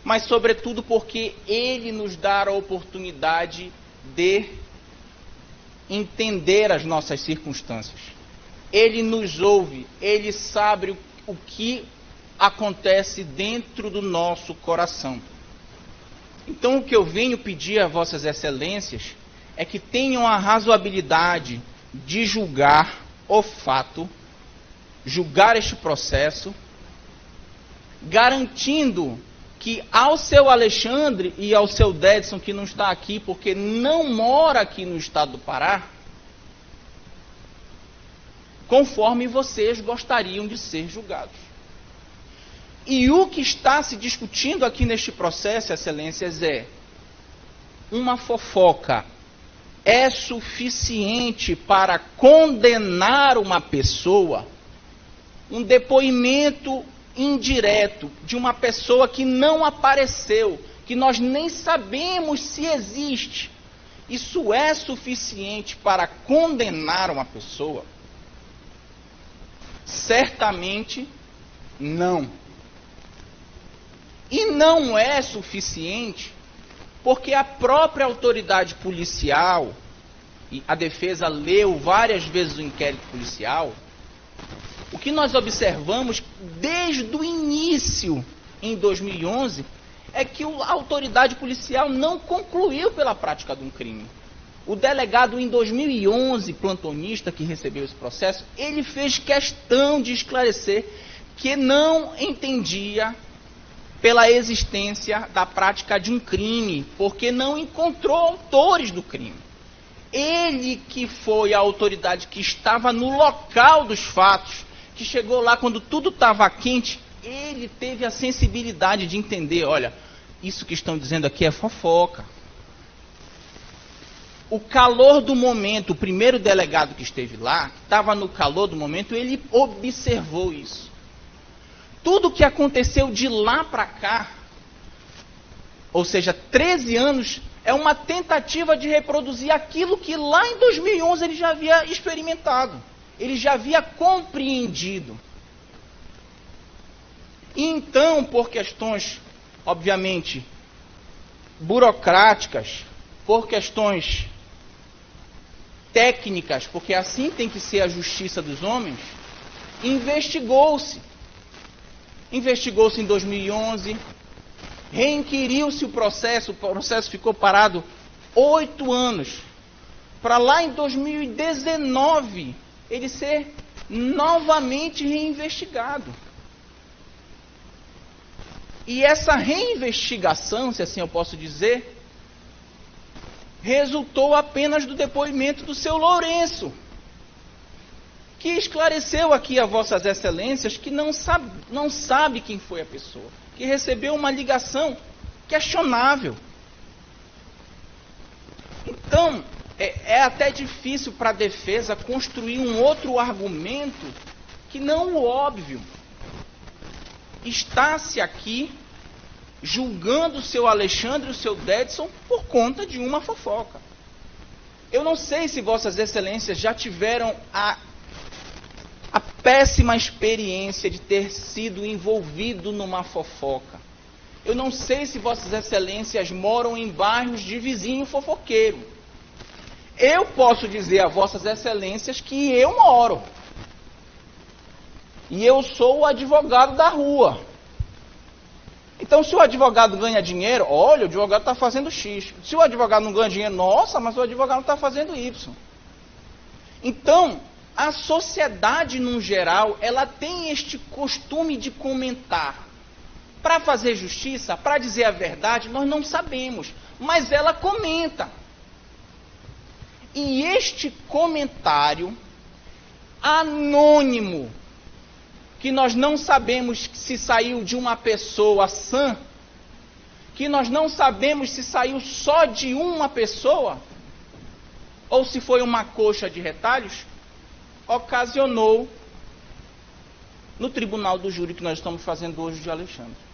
mas sobretudo porque Ele nos dá a oportunidade de entender as nossas circunstâncias. Ele nos ouve, Ele sabe o que acontece dentro do nosso coração. Então o que eu venho pedir a vossas excelências é que tenham a razoabilidade de julgar o fato, julgar este processo, garantindo que ao seu Alexandre e ao seu Dedson, que não está aqui porque não mora aqui no estado do Pará, conforme vocês gostariam de ser julgados. E o que está se discutindo aqui neste processo, excelências, é uma fofoca. É suficiente para condenar uma pessoa? Um depoimento indireto de uma pessoa que não apareceu, que nós nem sabemos se existe. Isso é suficiente para condenar uma pessoa? Certamente não. E não é suficiente porque a própria autoridade policial, e a defesa leu várias vezes o inquérito policial, o que nós observamos desde o início, em 2011, é que a autoridade policial não concluiu pela prática de um crime. O delegado, em 2011, plantonista, que recebeu esse processo, ele fez questão de esclarecer que não entendia pela existência da prática de um crime, porque não encontrou autores do crime. Ele que foi a autoridade que estava no local dos fatos, que chegou lá quando tudo estava quente, ele teve a sensibilidade de entender, olha, isso que estão dizendo aqui é fofoca. O calor do momento, o primeiro delegado que esteve lá, que estava no calor do momento, ele observou isso. Tudo o que aconteceu de lá para cá, ou seja, 13 anos, é uma tentativa de reproduzir aquilo que lá em 2011 ele já havia experimentado, ele já havia compreendido. E então, por questões, obviamente, burocráticas, por questões técnicas, porque assim tem que ser a justiça dos homens, investigou-se. Investigou-se em 2011, reinquiriu-se o processo ficou parado 8 anos, para lá em 2019 ele ser novamente reinvestigado. E essa reinvestigação, se assim eu posso dizer, resultou apenas do depoimento do seu Lourenço, que esclareceu aqui a vossas excelências que não sabe quem foi a pessoa, que recebeu uma ligação questionável. Então, é até difícil para a defesa construir um outro argumento que não o óbvio. Está-se aqui julgando o seu Alexandre e o seu Dedson por conta de uma fofoca. Eu não sei se vossas excelências já tiveram a péssima experiência de ter sido envolvido numa fofoca. Eu não sei se vossas excelências moram em bairros de vizinho fofoqueiro. Eu posso dizer a vossas excelências que eu moro. E eu sou o advogado da rua. Então, se o advogado ganha dinheiro, olha, o advogado está fazendo X. Se o advogado não ganha dinheiro, nossa, mas o advogado não está fazendo Y. Então, a sociedade, no geral, ela tem este costume de comentar. Para fazer justiça, para dizer a verdade, nós não sabemos, mas ela comenta. E este comentário anônimo, que nós não sabemos se saiu de uma pessoa sã, que nós não sabemos se saiu só de uma pessoa, ou se foi uma coxa de retalhos, ocasionou no tribunal do júri que nós estamos fazendo hoje de Alexandre.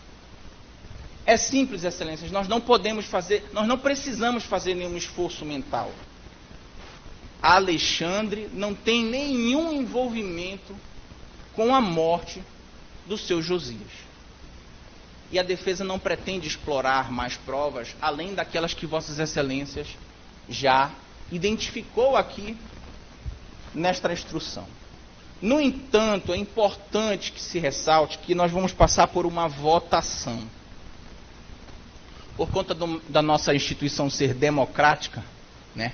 É simples, excelências, nós não precisamos fazer nenhum esforço mental. Alexandre não tem nenhum envolvimento com a morte do seu Josias. E a defesa não pretende explorar mais provas, além daquelas que vossas excelências já identificou aqui nesta instrução. No entanto, é importante que se ressalte que nós vamos passar por uma votação. Por conta da nossa instituição ser democrática, né?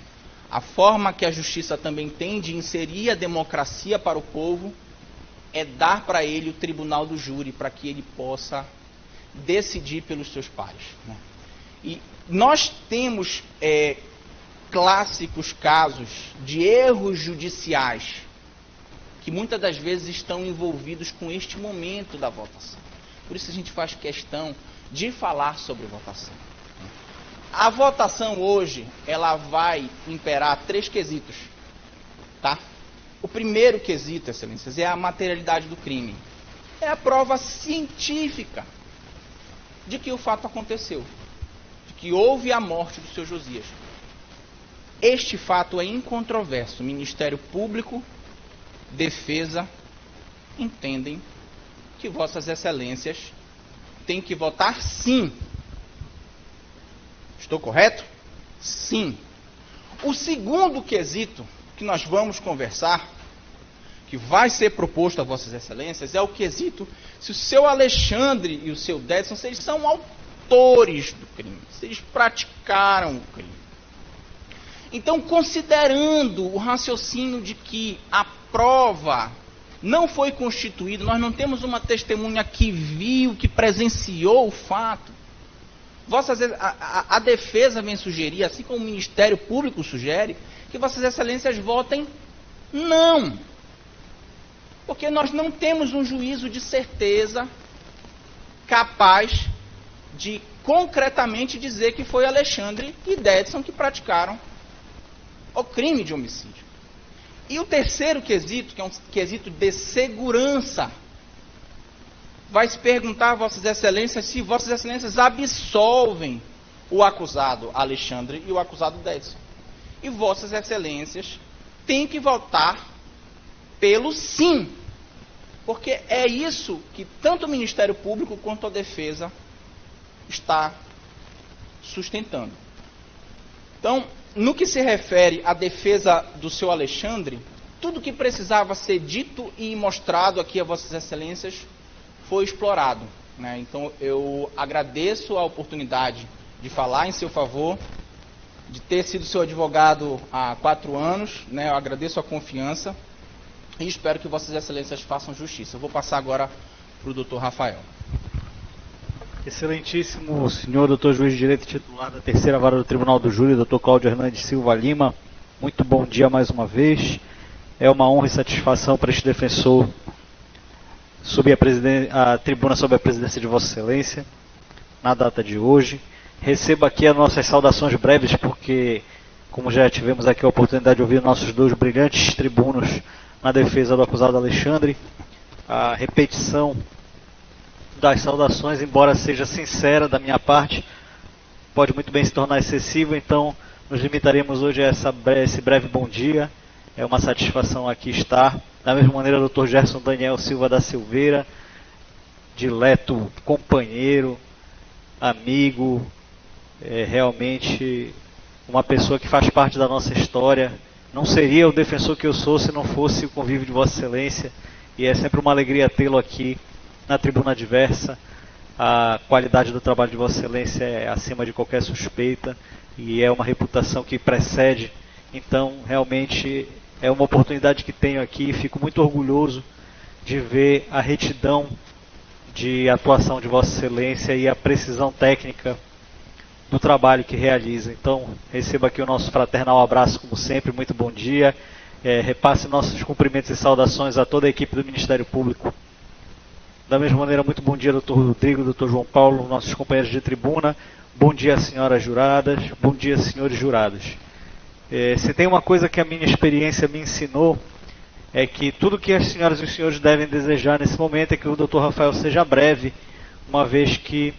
A forma que a justiça também tem de inserir a democracia para o povo é dar para ele o tribunal do júri, para que ele possa decidir pelos seus pares, né? E nós temos clássicos casos de erros judiciais que muitas das vezes estão envolvidos com este momento da votação. Por isso a gente faz questão de falar sobre votação. A votação hoje, ela vai imperar 3 quesitos, tá? O primeiro quesito, excelências, é a materialidade do crime. É a prova científica de que o fato aconteceu, de que houve a morte do seu Josias. Este fato é incontroverso. Ministério Público, Defesa, entendem que vossas excelências têm que votar sim. Estou correto? Sim. O segundo quesito que nós vamos conversar, que vai ser proposto a vossas excelências, é o quesito se o seu Alexandre e o seu Dedson, se eles são autores do crime, se eles praticaram o crime. Então, considerando o raciocínio de que a prova não foi constituída, nós não temos uma testemunha que viu, que presenciou o fato, a defesa vem sugerir, assim como o Ministério Público sugere, que vossas excelências votem não. Porque nós não temos um juízo de certeza capaz de concretamente dizer que foi Alexandre e Dedson que praticaram o crime de homicídio. E o terceiro quesito, que é um quesito de segurança, vai se perguntar a vossas excelências se vossas excelências absolvem o acusado Alexandre e o acusado Dedson. E vossas excelências têm que votar pelo sim. Porque é isso que tanto o Ministério Público quanto a defesa está sustentando. Então, no que se refere à defesa do seu Alexandre, tudo que precisava ser dito e mostrado aqui a Vossas Excelências foi explorado, né? Então, eu agradeço a oportunidade de falar em seu favor, de ter sido seu advogado há 4 anos, né? Eu agradeço a confiança e espero que Vossas Excelências façam justiça. Eu vou passar agora para o doutor Rafael. Excelentíssimo senhor doutor juiz de direito titular da terceira vara do Tribunal do Júri, doutor Cláudio Hernandes Silva Lima, muito bom dia mais uma vez. É uma honra e satisfação para este defensor subir a tribuna sob a presidência de Vossa Excelência, na data de hoje. Receba aqui as nossas saudações breves, porque, como já tivemos aqui a oportunidade de ouvir nossos 2 brilhantes tribunos na defesa do acusado Alexandre, a repetição das saudações, embora seja sincera da minha parte, pode muito bem se tornar excessivo, então nos limitaremos hoje a esse breve bom dia. É uma satisfação aqui estar. Da mesma maneira, o Dr. Gerson Daniel Silva da Silveira, dileto companheiro, amigo, realmente uma pessoa que faz parte da nossa história. Não seria o defensor que eu sou se não fosse o convívio de Vossa Excelência, e é sempre uma alegria tê-lo aqui na tribuna adversa. A qualidade do trabalho de Vossa Excelência é acima de qualquer suspeita e é uma reputação que precede. Então, realmente, é uma oportunidade que tenho aqui e fico muito orgulhoso de ver a retidão de atuação de Vossa Excelência e a precisão técnica do trabalho que realiza. Então, receba aqui o nosso fraternal abraço, como sempre, muito bom dia. Repasse nossos cumprimentos e saudações a toda a equipe do Ministério Público. Da mesma maneira, muito bom dia, doutor Rodrigo, doutor João Paulo, nossos companheiros de tribuna. Bom dia, senhoras juradas. Bom dia, senhores jurados. Se tem uma coisa que a minha experiência me ensinou, é que tudo que as senhoras e os senhores devem desejar nesse momento é que o doutor Rafael seja breve, uma vez que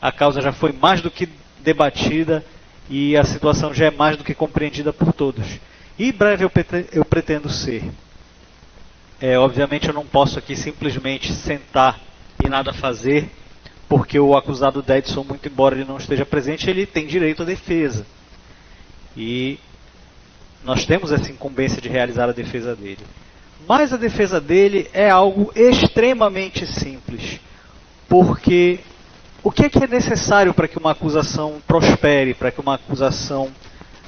a causa já foi mais do que debatida e a situação já é mais do que compreendida por todos. E breve eu pretendo ser. Obviamente eu não posso aqui simplesmente sentar e nada fazer, porque o acusado Dedson, muito embora ele não esteja presente, ele tem direito à defesa. E nós temos essa incumbência de realizar a defesa dele. Mas a defesa dele é algo extremamente simples. Porque o que é necessário para que uma acusação prospere, para que uma acusação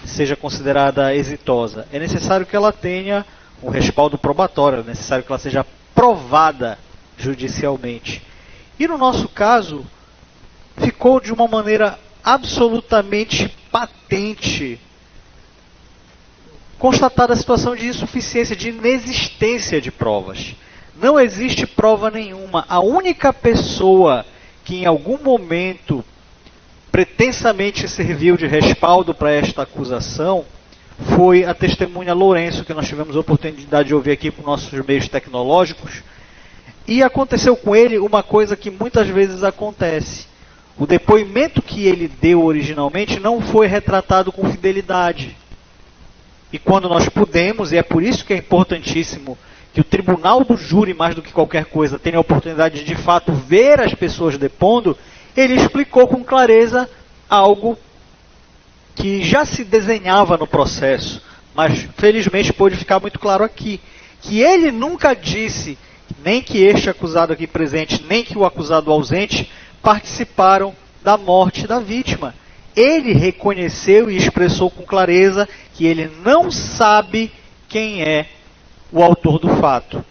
seja considerada exitosa? É necessário que ela tenha um respaldo probatório, é necessário que ela seja provada judicialmente. E no nosso caso, ficou de uma maneira absolutamente patente constatada a situação de insuficiência, de inexistência de provas. Não existe prova nenhuma. A única pessoa que em algum momento pretensamente serviu de respaldo para esta acusação foi a testemunha Lourenço, que nós tivemos a oportunidade de ouvir aqui por nossos meios tecnológicos. E aconteceu com ele uma coisa que muitas vezes acontece. O depoimento que ele deu originalmente não foi retratado com fidelidade. E quando nós pudemos, e é por isso que é importantíssimo que o tribunal do júri, mais do que qualquer coisa, tenha a oportunidade de fato ver as pessoas depondo, ele explicou com clareza algo que já se desenhava no processo, mas felizmente pôde ficar muito claro aqui, que ele nunca disse, nem que este acusado aqui presente, nem que o acusado ausente participaram da morte da vítima. Ele reconheceu e expressou com clareza que ele não sabe quem é o autor do fato.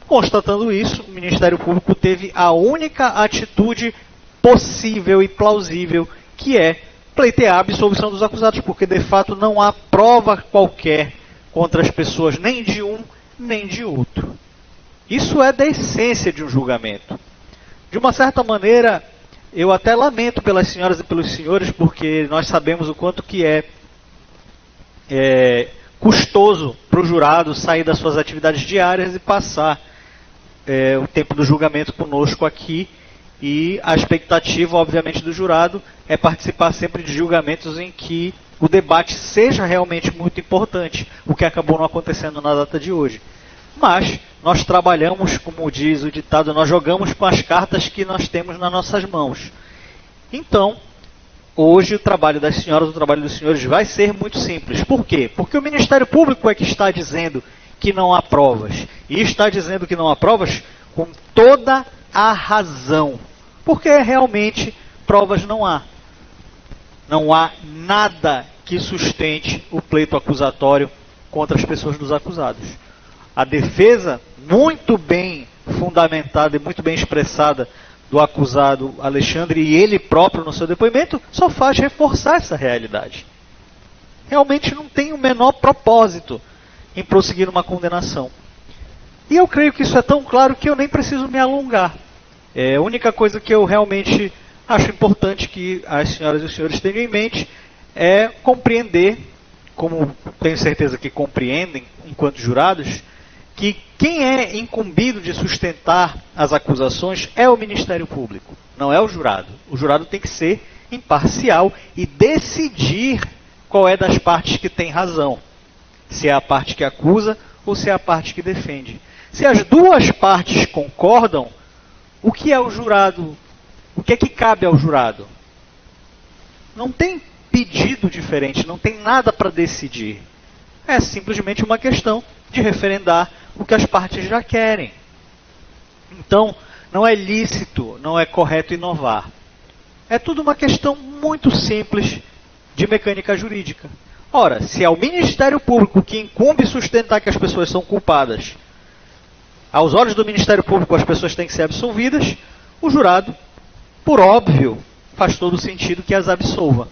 Constatando isso, o Ministério Público teve a única atitude possível e plausível, que é pleitear a absolvição dos acusados, porque de fato não há prova qualquer contra as pessoas, nem de um, nem de outro. Isso é da essência de um julgamento. De uma certa maneira, eu até lamento pelas senhoras e pelos senhores, porque nós sabemos o quanto que é custoso para o jurado sair das suas atividades diárias e passar o tempo do julgamento conosco aqui. E a expectativa, obviamente, do jurado é participar sempre de julgamentos em que o debate seja realmente muito importante, o que acabou não acontecendo na data de hoje. Mas nós trabalhamos, como diz o ditado, nós jogamos com as cartas que nós temos nas nossas mãos. Então, hoje o trabalho das senhoras, o trabalho dos senhores vai ser muito simples. Por quê? Porque o Ministério Público é que está dizendo que não há provas. E está dizendo que não há provas com toda a razão. Porque realmente provas não há. Não há nada que sustente o pleito acusatório contra as pessoas dos acusados. A defesa, muito bem fundamentada e muito bem expressada do acusado Alexandre e ele próprio no seu depoimento, só faz reforçar essa realidade. Realmente não tem o menor propósito em prosseguir uma condenação. E eu creio que isso é tão claro que eu nem preciso me alongar. A única coisa que eu realmente acho importante que as senhoras e os senhores tenham em mente é compreender, como tenho certeza que compreendem enquanto jurados, que quem é incumbido de sustentar as acusações é o Ministério Público, não é o jurado. O jurado tem que ser imparcial e decidir qual é das partes que tem razão. Se é a parte que acusa ou se é a parte que defende. Se as duas partes concordam, o que é o jurado? O que é que cabe ao jurado? Não tem pedido diferente, não tem nada para decidir. É simplesmente uma questão de referendar o que as partes já querem. Então, não é lícito, não é correto inovar. É tudo uma questão muito simples de mecânica jurídica. Ora, se é o Ministério Público que incumbe sustentar que as pessoas são culpadas, aos olhos do Ministério Público as pessoas têm que ser absolvidas, o jurado, por óbvio, faz todo sentido que as absolva.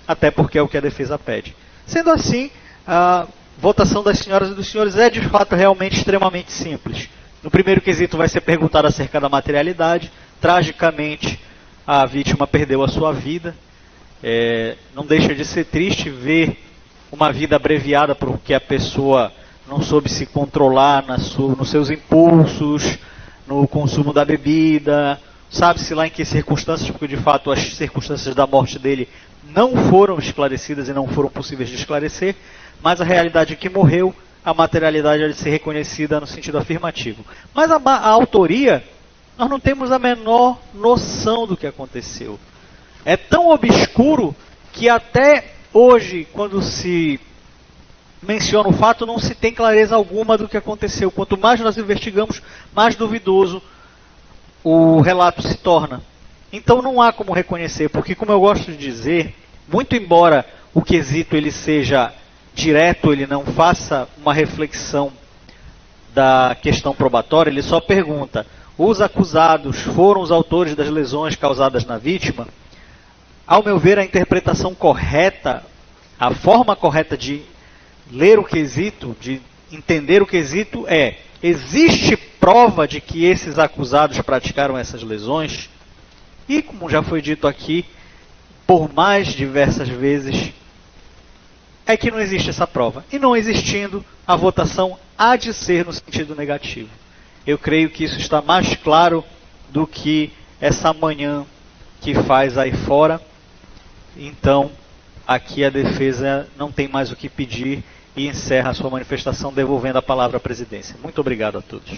Até porque é o que a defesa pede. Sendo assim, a votação das senhoras e dos senhores é de fato realmente extremamente simples. No primeiro quesito vai ser perguntado acerca da materialidade. Tragicamente, a vítima perdeu a sua vida. Não deixa de ser triste ver uma vida abreviada porque a pessoa não soube se controlar nos seus impulsos, no consumo da bebida. Sabe-se lá em que circunstâncias, porque de fato as circunstâncias da morte dele não foram esclarecidas e não foram possíveis de esclarecer, mas a realidade é que morreu, a materialidade é de ser reconhecida no sentido afirmativo. Mas a autoria, nós não temos a menor noção do que aconteceu. É tão obscuro que até hoje, quando se menciona o fato, não se tem clareza alguma do que aconteceu. Quanto mais nós investigamos, mais duvidoso o relato se torna. Então não há como reconhecer, porque como eu gosto de dizer, muito embora o quesito ele seja direto, ele não faça uma reflexão da questão probatória, ele só pergunta, os acusados foram os autores das lesões causadas na vítima? Ao meu ver, a interpretação correta, a forma correta de ler o quesito, de entender o quesito é, existe prova de que esses acusados praticaram essas lesões? E, como já foi dito aqui, por mais diversas vezes, é que não existe essa prova. E não existindo, a votação há de ser no sentido negativo. Eu creio que isso está mais claro do que essa manhã que faz aí fora. Então, aqui a defesa não tem mais o que pedir e encerra a sua manifestação devolvendo a palavra à presidência. Muito obrigado a todos.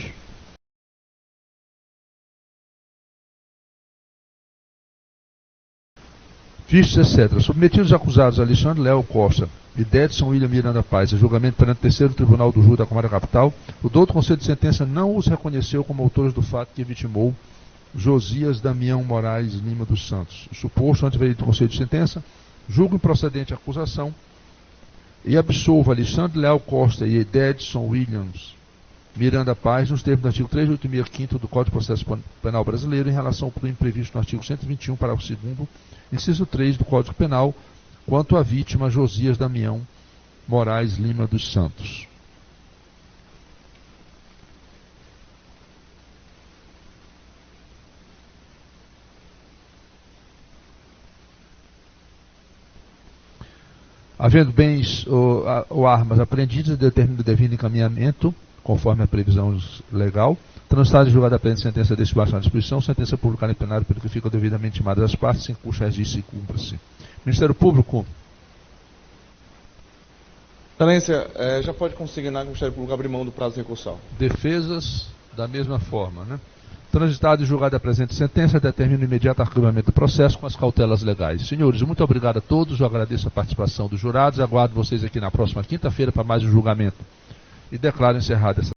Vistos, etc. Submetidos os acusados Alexandre Léo Costa e Dedson William Miranda Paz a julgamento perante o terceiro Tribunal do Júri da Câmara Capital, o douto Conselho de Sentença não os reconheceu como autores do fato que vitimou Josias Damião Moraes Lima dos Santos. O suposto anteveído do Conselho de Sentença julga improcedente a acusação e absolva Alexandre Léo Costa e Dedson Williams Miranda Paz nos termos do artigo 386 do Código de Processo Penal Brasileiro em relação ao crime previsto no artigo 121, parágrafo 2º, inciso 3 do Código Penal, quanto à vítima Josias Damião Moraes Lima dos Santos. Havendo bens ou armas apreendidas, determina o devido encaminhamento, conforme a previsão legal. Transitado e julgada a plena sentença deste baixo à disposição, sentença publicada em plenário pelo que ficam devidamente intimadas as partes, sem custo, registro e cumpra-se. Ministério Público. Excelência, já pode consignar que o Ministério Público abre mão do prazo recursal. Defesas, da mesma forma, né? Transitado e julgada a presente sentença, determina o imediato arquivamento do processo com as cautelas legais. Senhores, muito obrigado a todos, eu agradeço a participação dos jurados, aguardo vocês aqui na próxima quinta-feira para mais um julgamento. E declaro encerrada essa